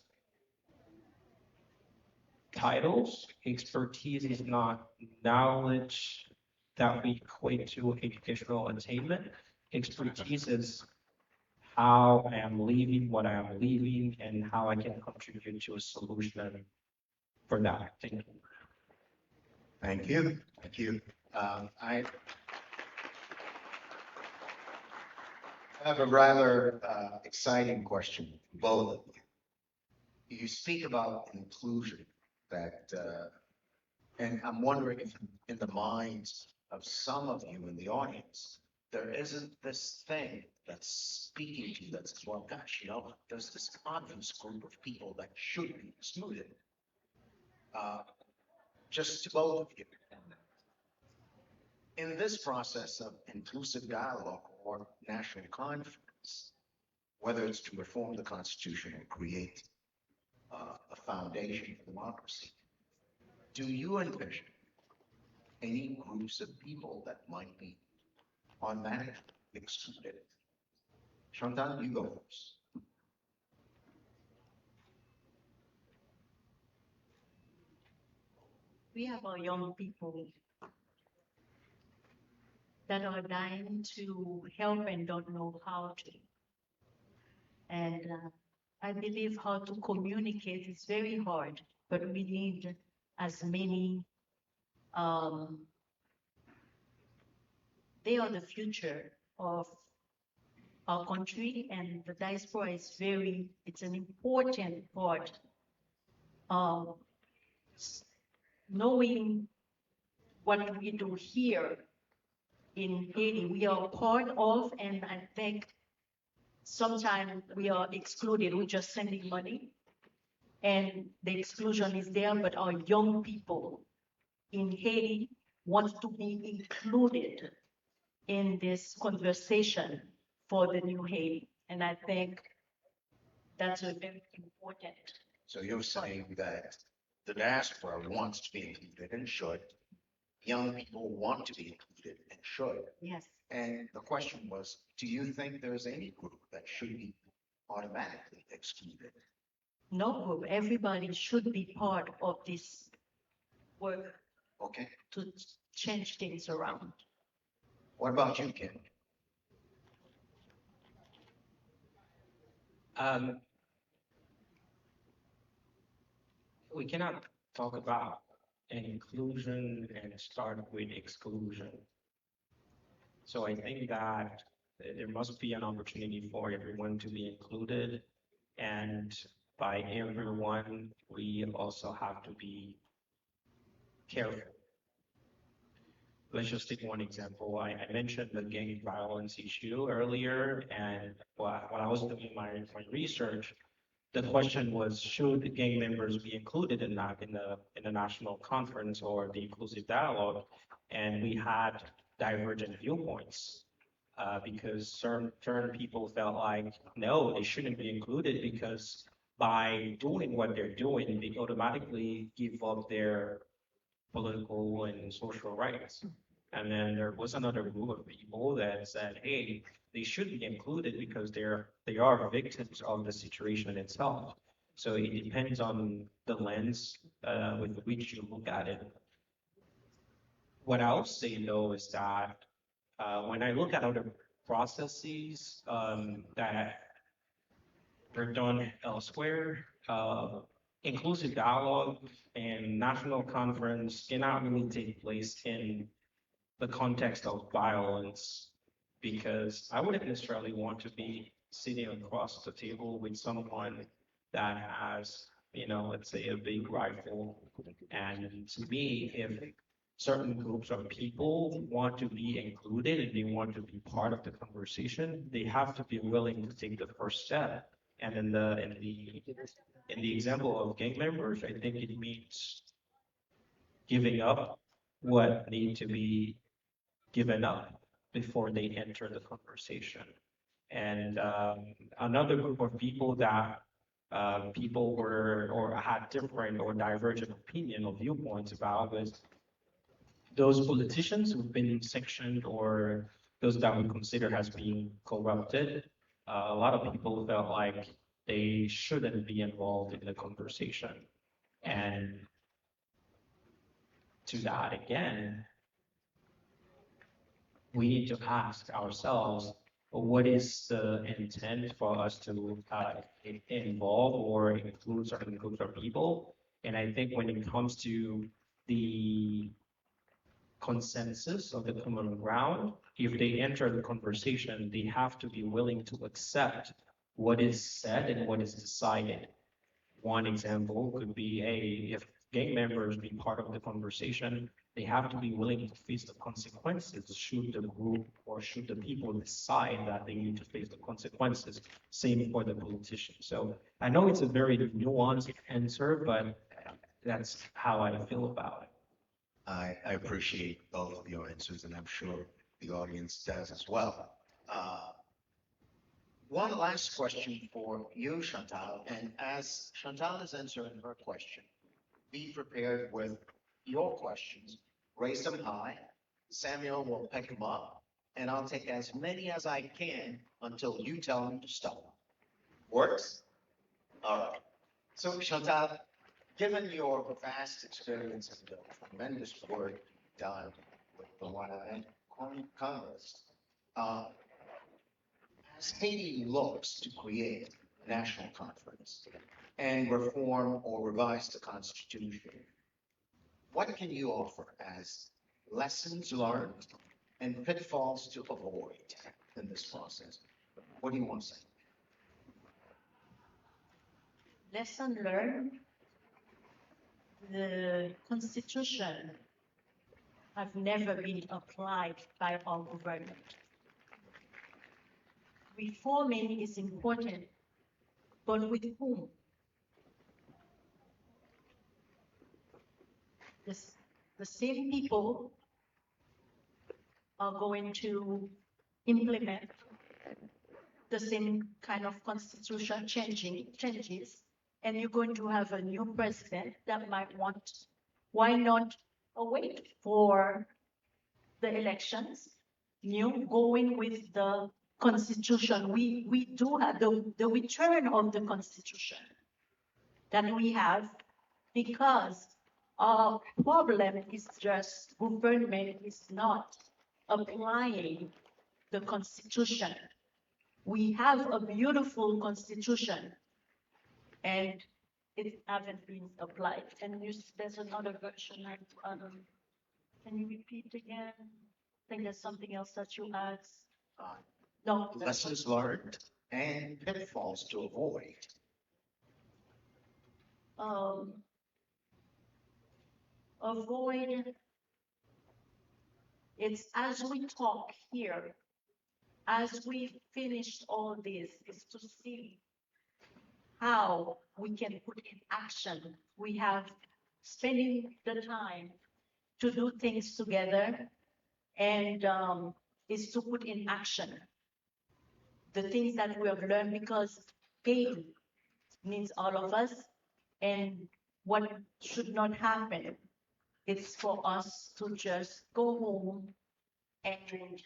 S3: titles, expertise is not knowledge that we equate to educational attainment. Expertise is how I am living, what I am living, and how I can contribute to a solution for that. Thank you.
S1: Thank you. Thank you. I have a rather exciting question for both of you. You speak about inclusion, that, and I'm wondering if in the minds of some of you in the audience, there isn't this thing that's speaking to you that says, well, gosh, there's this obvious group of people that should be excluded. Just to both of you. In this process of inclusive dialogue or national conference, whether it's to reform the Constitution or create a foundation for democracy, do you envision any groups of people that might be automatically excluded? Chantal, you go first.
S2: We have our young people that are dying to help and don't know how to. And I believe how to communicate is very hard, but we need as many, um, they are the future of our country, and the diaspora is it's an important part of knowing what we do here in Haiti. We are part of, and I think sometimes we are excluded. We're just sending money, and the exclusion is there, but our young people in Haiti want to be included in this conversation for the new Haiti. And I think that's a very important.
S1: So you're saying that the diaspora wants to be included and should. Young people want to be included and should.
S2: Yes.
S1: And the question was, do you think there's any group that should be automatically excluded?
S2: No group. Everybody should be part of this work
S1: Okay.
S2: to change things around.
S1: What about you, Ken?
S3: We cannot talk about inclusion and start with exclusion. So I think that there must be an opportunity for everyone to be included. And by everyone, we also have to be careful. Let's just take one example. I mentioned the gang violence issue earlier, and when I was doing my research, the question was, should gang members be included in that in the national conference or the inclusive dialogue? And we had divergent viewpoints because certain people felt like no, they shouldn't be included because by doing what they're doing, they automatically give up their political and social rights. And then there was another group of people that said, hey, they should be included because they are victims of the situation itself. So it depends on the lens with which you look at it. What I'll say though is that when I look at other processes that are done elsewhere, inclusive dialogue and national conference cannot really take place in the context of violence, because I wouldn't necessarily want to be sitting across the table with someone that has, let's say a big rifle. And to me, if certain groups of people want to be included and they want to be part of the conversation, they have to be willing to take the first step. And in the example of gang members, I think it means giving up what need to be given up before they enter the conversation. And another group of people that people were or had different or divergent opinion or viewpoints about was those politicians who've been sanctioned or those that we consider as being corrupted. A lot of people felt like they shouldn't be involved in the conversation. And to that again, we need to ask ourselves, what is the intent for us to involve or include certain groups of people? And I think when it comes to the consensus of the common ground, if they enter the conversation, they have to be willing to accept what is said and what is decided. One example could be if gang members be part of the conversation, they have to be willing to face the consequences should the group or should the people decide that they need to face the consequences. Same for the politicians. So I know it's a very nuanced answer, but that's how I feel about it.
S1: I appreciate both of your answers, and I'm sure the audience does as well. One last question for you, Chantal, and as Chantal is answering her question, be prepared with your questions. Raise them high. Samuel will pick them up, and I'll take as many as I can until you tell me to stop. Works? All right. So, Chantal, given your vast experience and the tremendous work done with the One Congress, as Haiti looks to create a national conference and reform or revise the Constitution, what can you offer as lessons learned and pitfalls to avoid in this process? What do you want to say?
S2: Lesson learned, the Constitution have never been applied by our government. Reforming is important, but with whom? The same people are going to implement the same kind of constitution changes, and you're going to have a new president that might want, why not wait for the elections, going with the constitution. We do have the return of the constitution that we have, because our problem is just government is not applying the constitution. We have a beautiful constitution, and it hasn't been applied. And there's another version. Can you repeat again? I think there's something else that you asked. No.
S1: Lessons learned and pitfalls to avoid.
S2: Avoid, it's as we talk here, as we finish all this, is to see how we can put in action. We have spending the time to do things together, and is to put in action the things that we have learned, because Haiti needs all of us, and what should not happen is for us to just go home and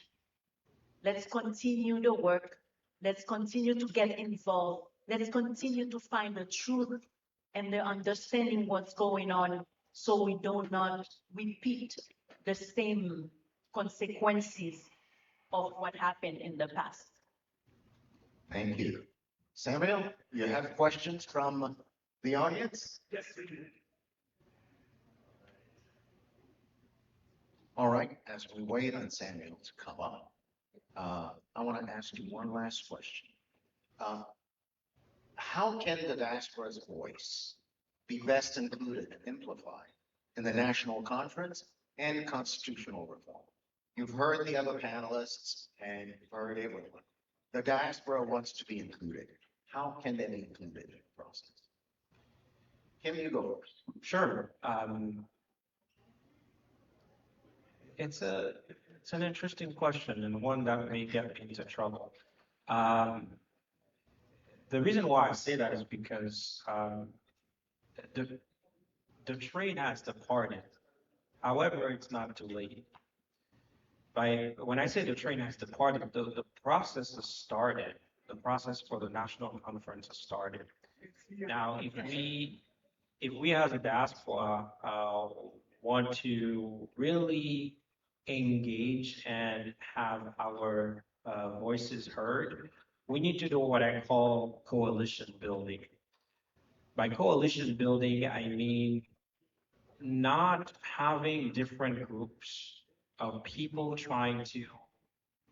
S2: let's continue the work, let's continue to get involved, let's continue to find the truth and the understanding what's going on, so we do not repeat the same consequences of what happened in the past.
S1: Thank you. Samuel, you have questions from the audience?
S4: Yes, we do.
S1: All right, as we wait on Samuel to come up, I want to ask you one last question. How can the diaspora's voice be best included and amplified in the national conference and constitutional reform? You've heard the other panelists and you've heard everyone. The diaspora wants to be included. How can they be included in the process? Kim, you go first.
S3: Sure. It's an interesting question, and one that may get me into trouble. Um, the reason why I say that is because the the train has departed. However, it's not too late. When I say the train has departed, the process has started. The process for the national conference has started. Now, if we as a diaspora want to really engage and have our voices heard, we need to do what I call coalition building. By coalition building, I mean not having different groups of people trying to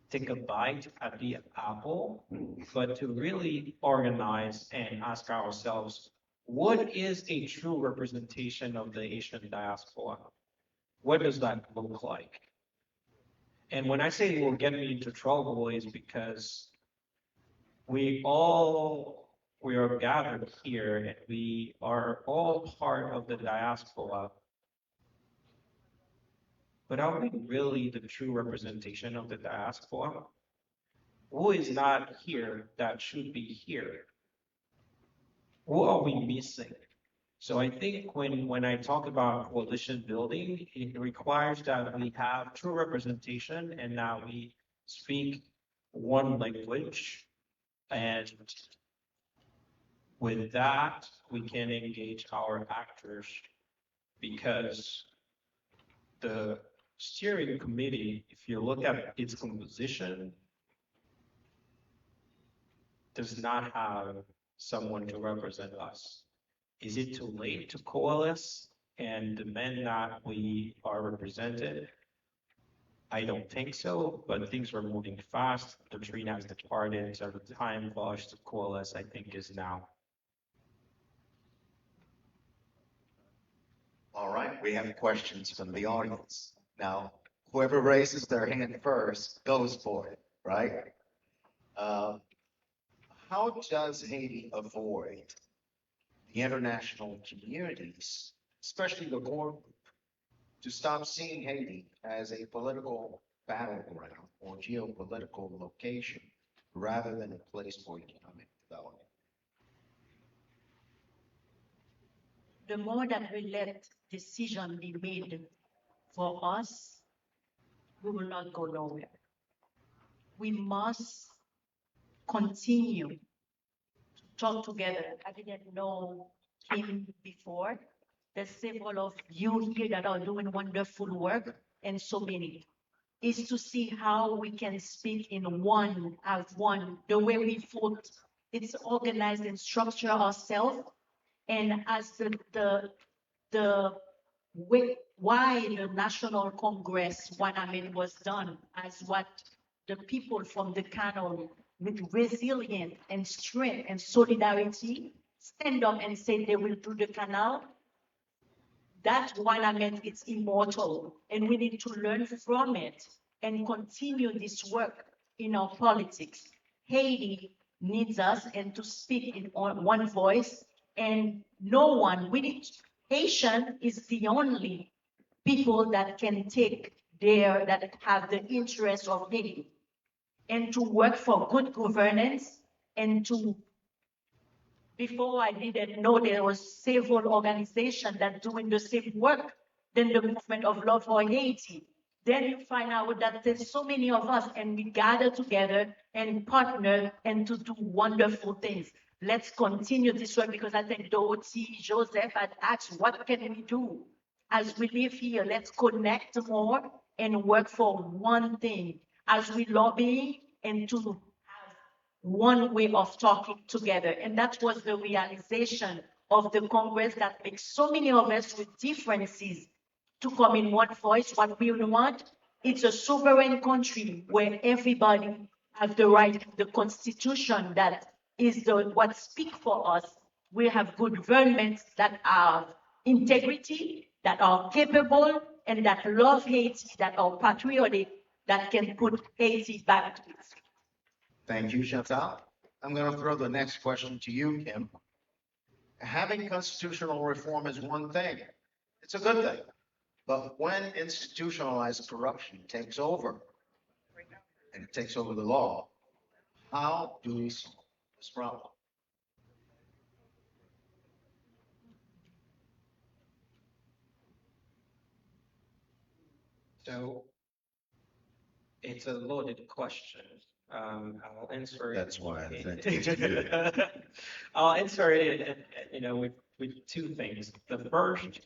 S3: take a bite at the apple, but to really organize and ask ourselves, what is a true representation of the Asian diaspora? What does that look like? And when I say it will get me into trouble is because we are gathered here and we are all part of the diaspora. But are we really the true representation of the diaspora? Who is not here that should be here? Who are we missing? So I think when I talk about coalition building, it requires that we have true representation and now we speak one language. And with that, we can engage our actors because the steering committee, if you look at its composition, does not have someone to represent us. Is it too late to coalesce and demand that we are represented? I don't think so, but things are moving fast. The train has departed, so the time for us to coalesce, I think, is now.
S1: All right, we have questions from the audience. Now, whoever raises their hand first goes for it, right? Uh, how does Haiti avoid the international communities, especially the core group, to stop seeing Haiti as a political battleground or geopolitical location rather than a place for economic development?
S2: The more that we let decision be made for us, we will not go nowhere. We must continue to talk together. I didn't know him before. There's several of you here that are doing wonderful work, and so many. Is to see how we can speak in one as one, the way we thought it's organized and structure ourselves, and as the way why the National Congress, what I mean, was done as what the people from the canal with resilience and strength and solidarity stand up and say they will do the canal. That one, I mean, it's immortal, and we need to learn from it and continue this work in our politics. Haiti needs us and to speak in one voice, and no one, we need, Haitian is the only people that can take that have the interest of Haiti and to work for good governance and to before I didn't know there was several organizations that doing the same work than the movement of love for Haiti. Then you find out that there's so many of us and we gather together and partner and to do wonderful things. Let's continue this work because I think Dorothy, Joseph had asked, what can we do? As we live here, let's connect more and work for one thing as we lobby and to one way of talking together. And that was the realization of the Congress that makes so many of us with differences to come in one voice. What we want, it's a sovereign country where everybody has the right, the constitution that is what speak for us. We have good governments that are integrity, that are capable, and that love Haiti, that are patriotic, that can put Haiti back to its feet.
S1: Thank you, Chantal. I'm going to throw the next question to you, Kim. Having constitutional reform is one thing. It's a good thing. But when institutionalized corruption takes over, and it takes over the law, How do we solve this problem?
S3: So it's a loaded question. I'll answer it.
S1: That's why I think it's good.
S3: I'll answer it, with two things. The first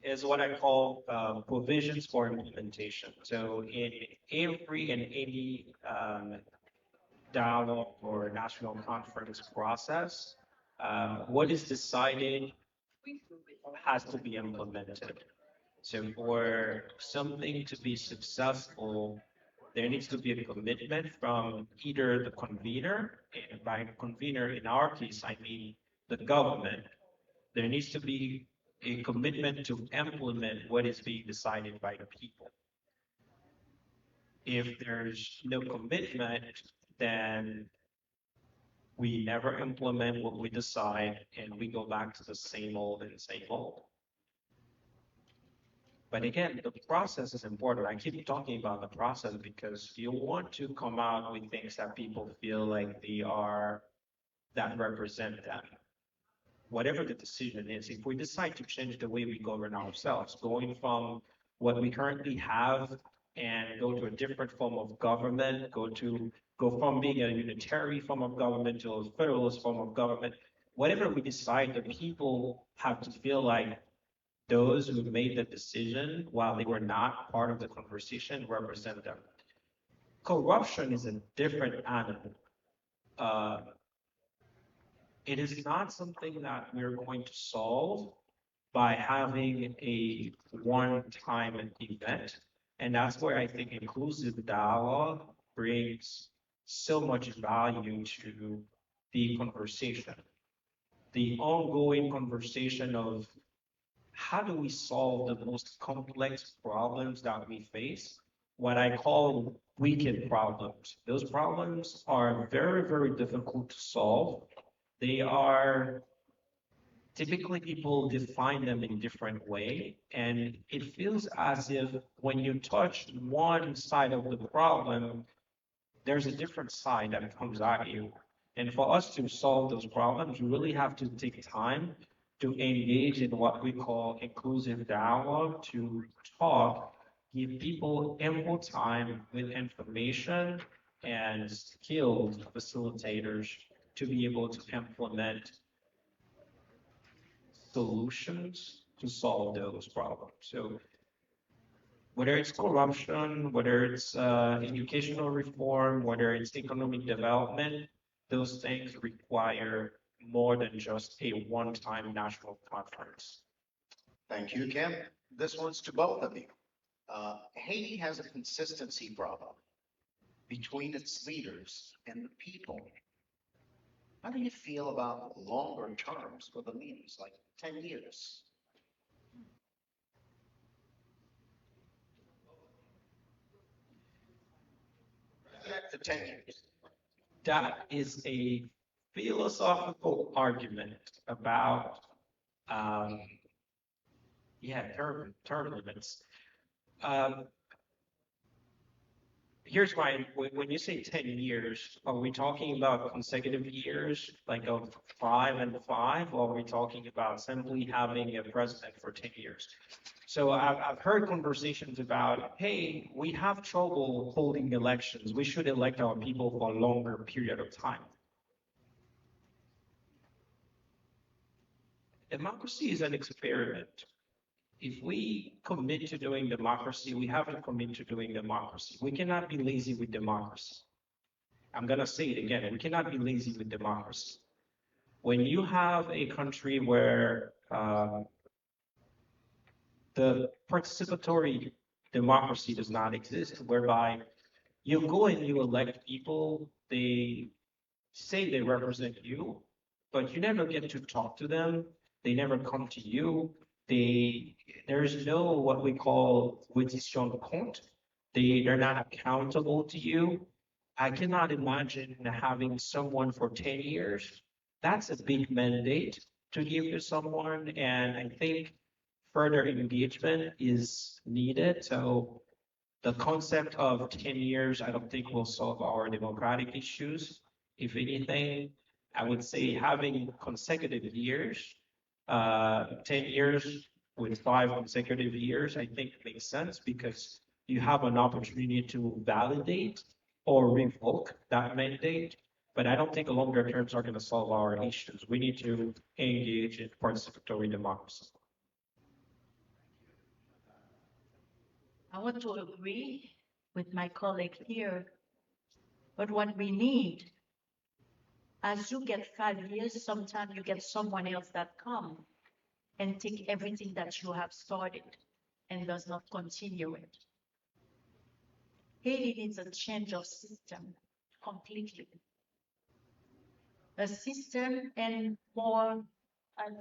S3: is what I call provisions for implementation. So in every and any dialogue or national conference process, what is decided has to be implemented. So for something to be successful, there needs to be a commitment from either the convener, and by convener in our case, I mean the government. There needs to be a commitment to implement what is being decided by the people. If there's no commitment, then we never implement what we decide and we go back to the same old and same old. But again, the process is important. I keep talking about the process because you want to come out with things that people feel like they are, that represent them. Whatever the decision is, if we decide to change the way we govern ourselves, going from what we currently have and go to a different form of government, go from being a unitary form of government to a federalist form of government, whatever we decide, the people have to feel like those who made the decision while they were not part of the conversation represent them. Corruption is a different animal. It is not something that we're going to solve by having a one-time event. And that's where I think inclusive dialogue brings so much value to the conversation. The ongoing conversation of how do we solve the most complex problems that we face? What I call wicked problems. Those problems are very, very difficult to solve. They are typically people define them in different way, and it feels as if when you touch one side of the problem, there's a different side that comes at you. And for us to solve those problems, you really have to take time to engage in what we call inclusive dialogue, to talk, give people ample time with information and skilled facilitators to be able to implement solutions to solve those problems. So whether it's corruption, whether it's educational reform, whether it's economic development, those things require more than just a one-time national conference.
S1: Thank you, Kim. This one's to both of you. Haiti has a consistency problem between its leaders and the people. How do you feel about longer terms for the leaders, like 10 years? To 10 years.
S3: That is a philosophical argument about, term limits. Here's why, when you say 10 years, are we talking about consecutive years, like of 5 and 5, or are we talking about simply having a president for 10 years? So I've heard conversations about, hey, we have trouble holding elections. We should elect our people for a longer period of time. Democracy is an experiment. If we commit to doing democracy, we have to commit to doing democracy. We cannot be lazy with democracy. I'm going to say it again. We cannot be lazy with democracy. When you have a country where the participatory democracy does not exist, whereby you go and you elect people, they say they represent you, but you never get to talk to them. They never come to you. There's no what we call reddition de compte. They're not accountable to you. I cannot imagine having someone for 10 years. That's a big mandate to give to someone, and I think further engagement is needed. So The concept of 10 years, I don't think will solve our democratic issues. If anything, I would say having consecutive years, 10 years with 5 consecutive years, I think makes sense because you have an opportunity to validate or revoke that mandate. But I don't think longer terms are going to solve our issues. We need to engage in participatory democracy.
S2: I want to agree with my colleague here, but what we need, as you get 5 years, sometimes you get someone else that come and take everything that you have started and does not continue it. Haiti needs a change of system completely. A system and more, and,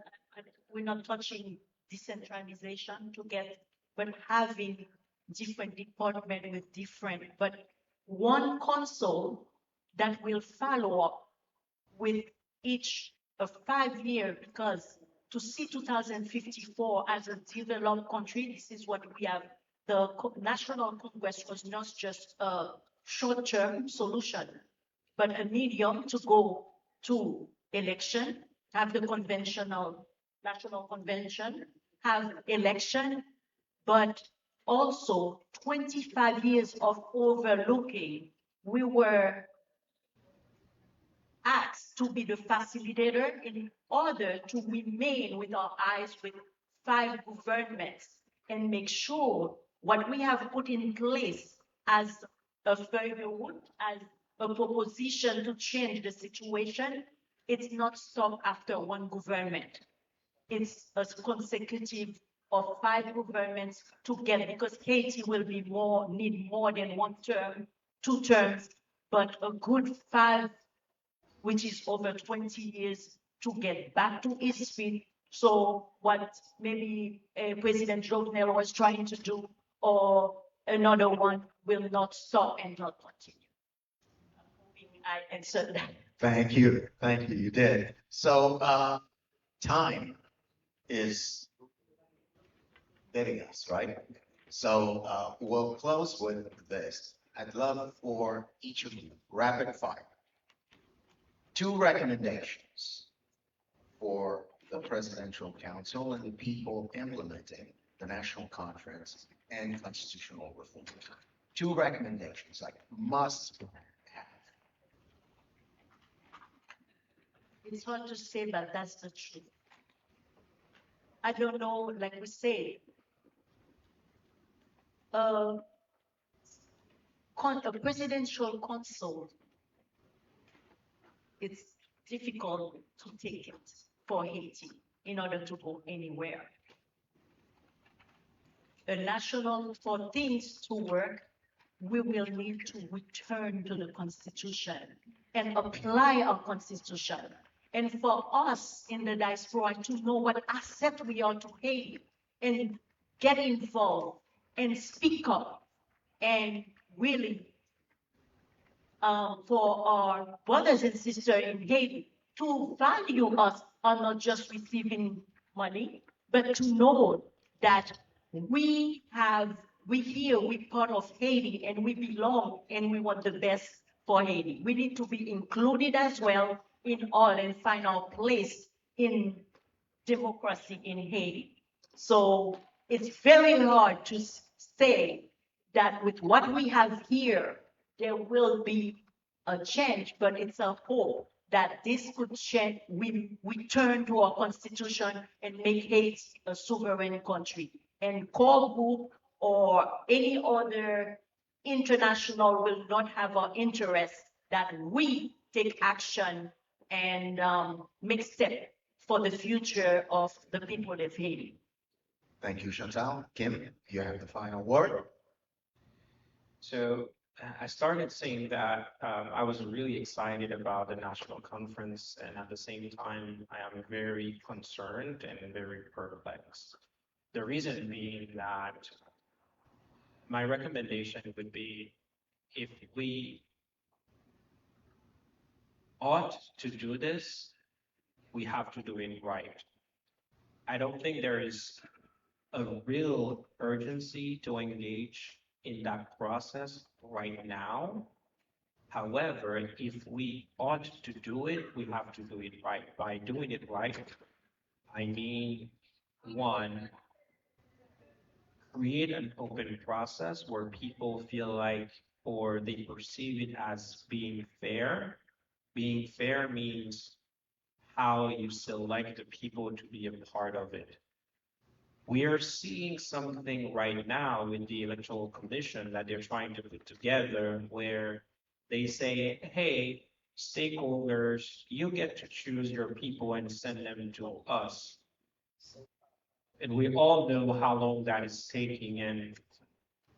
S2: we're not touching decentralization to get, but having different department with different, but one console that will follow up with each a 5 year, because to see 2054 as a developed country, this is what we have. The National Congress was not just a short-term solution, but a medium to go to election, have the conventional national convention, have election, but also 25 years of overlooking. We were asked to be the facilitator in order to remain with our eyes with 5 governments and make sure what we have put in place as a framework, as a proposition to change the situation, it's not stopped after one government. It's a consecutive of 5 governments together, because Haiti will be need more than 1 term, 2 terms, but a good 5, which is over 20 years to get back to its feet. So what maybe President Jovenel was trying to do, or another one, will not stop and not continue. I answered that.
S1: Thank you. Thank you. You did. So, time is hitting us, right? So, we'll close with this. I'd love for each of you, rapid fire, 2 recommendations for the Presidential Council and the people implementing the National Conference and constitutional reform. 2 recommendations, like must have.
S2: It's hard to say, but that's the truth. I don't know, like we say, a presidential council, it's difficult to take it for Haiti in order to go anywhere. For things to work, we will need to return to the Constitution and apply our Constitution. And for us in the diaspora to know what asset we are to Haiti and get involved and speak up, and really for our brothers and sisters in Haiti to value us are not just receiving money, but to know that we're part of Haiti and we belong and we want the best for Haiti. We need to be included as well in all and find our place in democracy in Haiti. So it's very hard to say that with what we have here, there will be a change, but it's a hope that this could change. We return to our constitution and make Haiti a sovereign country. And call group or any other international will not have our interest that we take action and make steps for the future of the people of Haiti.
S1: Thank you, Chantal. Kim, you have the final word.
S3: So I started saying that I was really excited about the national conference, and at the same time, I am very concerned and very perplexed. The reason being that my recommendation would be, if we ought to do this, we have to do it right. I don't think there is a real urgency to engage in that process right now. However, if we ought to do it, we have to do it right. By doing it right, I mean, one, create an open process where people feel like or they perceive it as being fair. Being fair means how you select the people to be a part of it. We are seeing something right now with the Electoral Commission that they're trying to put together where they say, hey, stakeholders, you get to choose your people and send them to us. And we all know how long that is taking and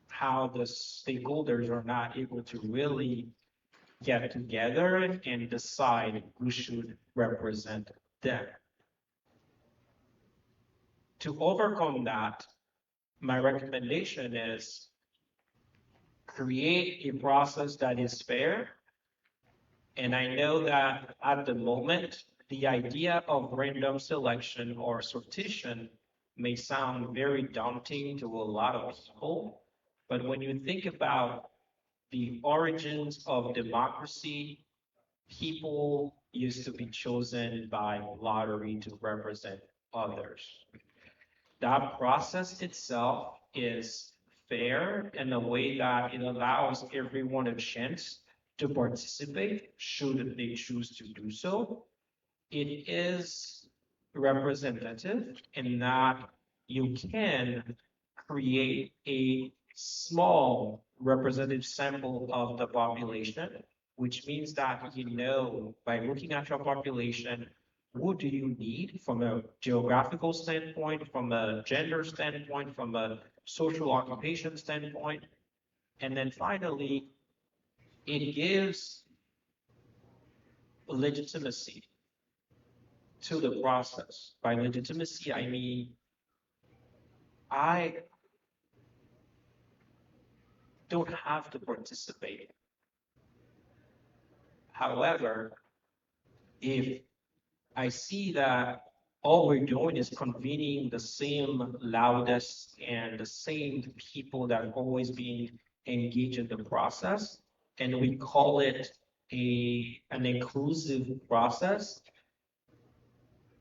S3: how the stakeholders are not able to really get together and decide who should represent them. To overcome that, my recommendation is create a process that is fair. And I know that at the moment, the idea of random selection or sortition may sound very daunting to a lot of people. But when you think about the origins of democracy, people used to be chosen by lottery to represent others. That process itself is fair in a way that it allows everyone a chance to participate should they choose to do so. It is representative in that you can create a small representative sample of the population, which means that you know by looking at your population, what do you need from a geographical standpoint, from a gender standpoint, from a social occupation standpoint. And then finally, it gives legitimacy to the process. By legitimacy, I mean, I don't have to participate. However, if I see that all we're doing is convening the same loudest and the same people that are always being engaged in the process, and we call it an inclusive process,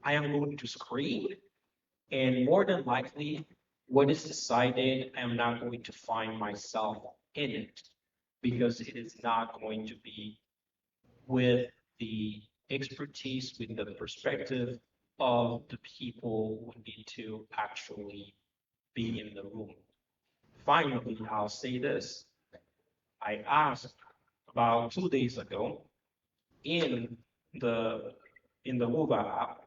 S3: I am going to scream, and more than likely, what is decided, I'm not going to find myself in it because it is not going to be with the expertise, with the perspective of the people who need to actually be in the room. Finally, I'll say this. I asked about 2 days ago in the WUBA app,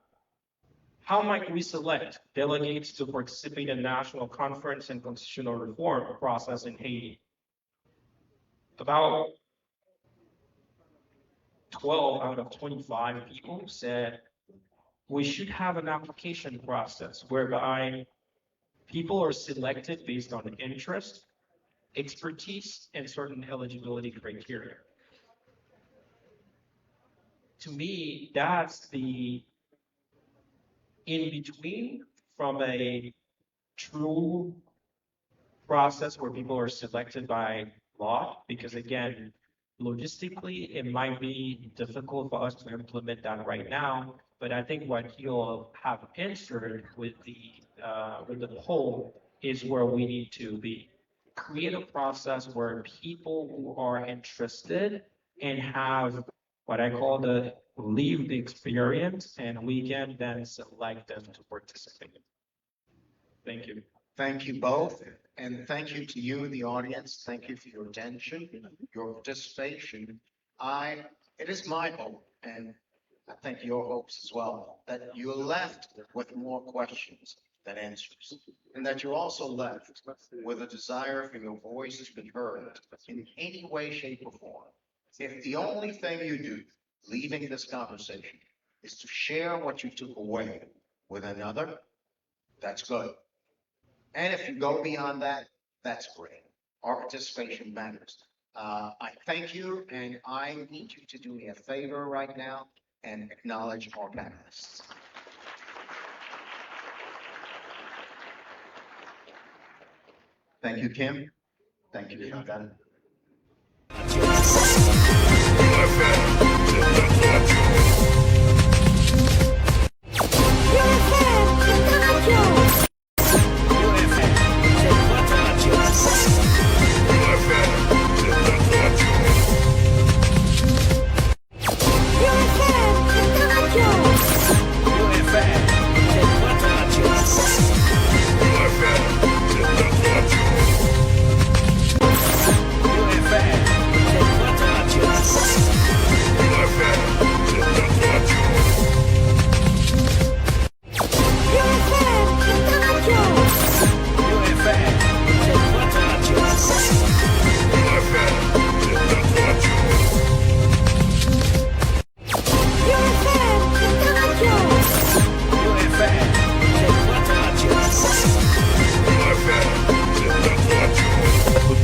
S3: how might we select delegates to participate in national conference and constitutional reform process in Haiti? About 12 out of 25 people said we should have an application process whereby people are selected based on interest, expertise, and certain eligibility criteria. To me, that's the in between from a true process where people are selected by law, because again, logistically, it might be difficult for us to implement that right now. But I think what you'll have answered with the poll is where we need to be. Create a process where people who are interested and have what I call the lived experience, and we can then select them to participate. Thank you.
S1: Thank you both, and thank you to you, the audience. Thank you for your attention, your participation. It is my hope, and I think your hopes as well, that you're left with more questions than answers, and that you're also left with a desire for your voice to be heard in any way, shape, or form. If the only thing you do leaving this conversation is to share what you took away with another, that's good. And if you go beyond that, that's great. Our participation matters. I thank you, and I need you to do me a favor right now and acknowledge our panelists. Thank you, Kim. Thank you, Jonathan.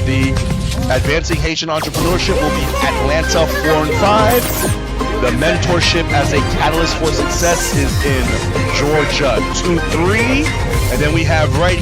S4: The Advancing Haitian Entrepreneurship will be Atlanta 4 and 5. The mentorship as a catalyst for success is in Georgia 2-3. And then we have right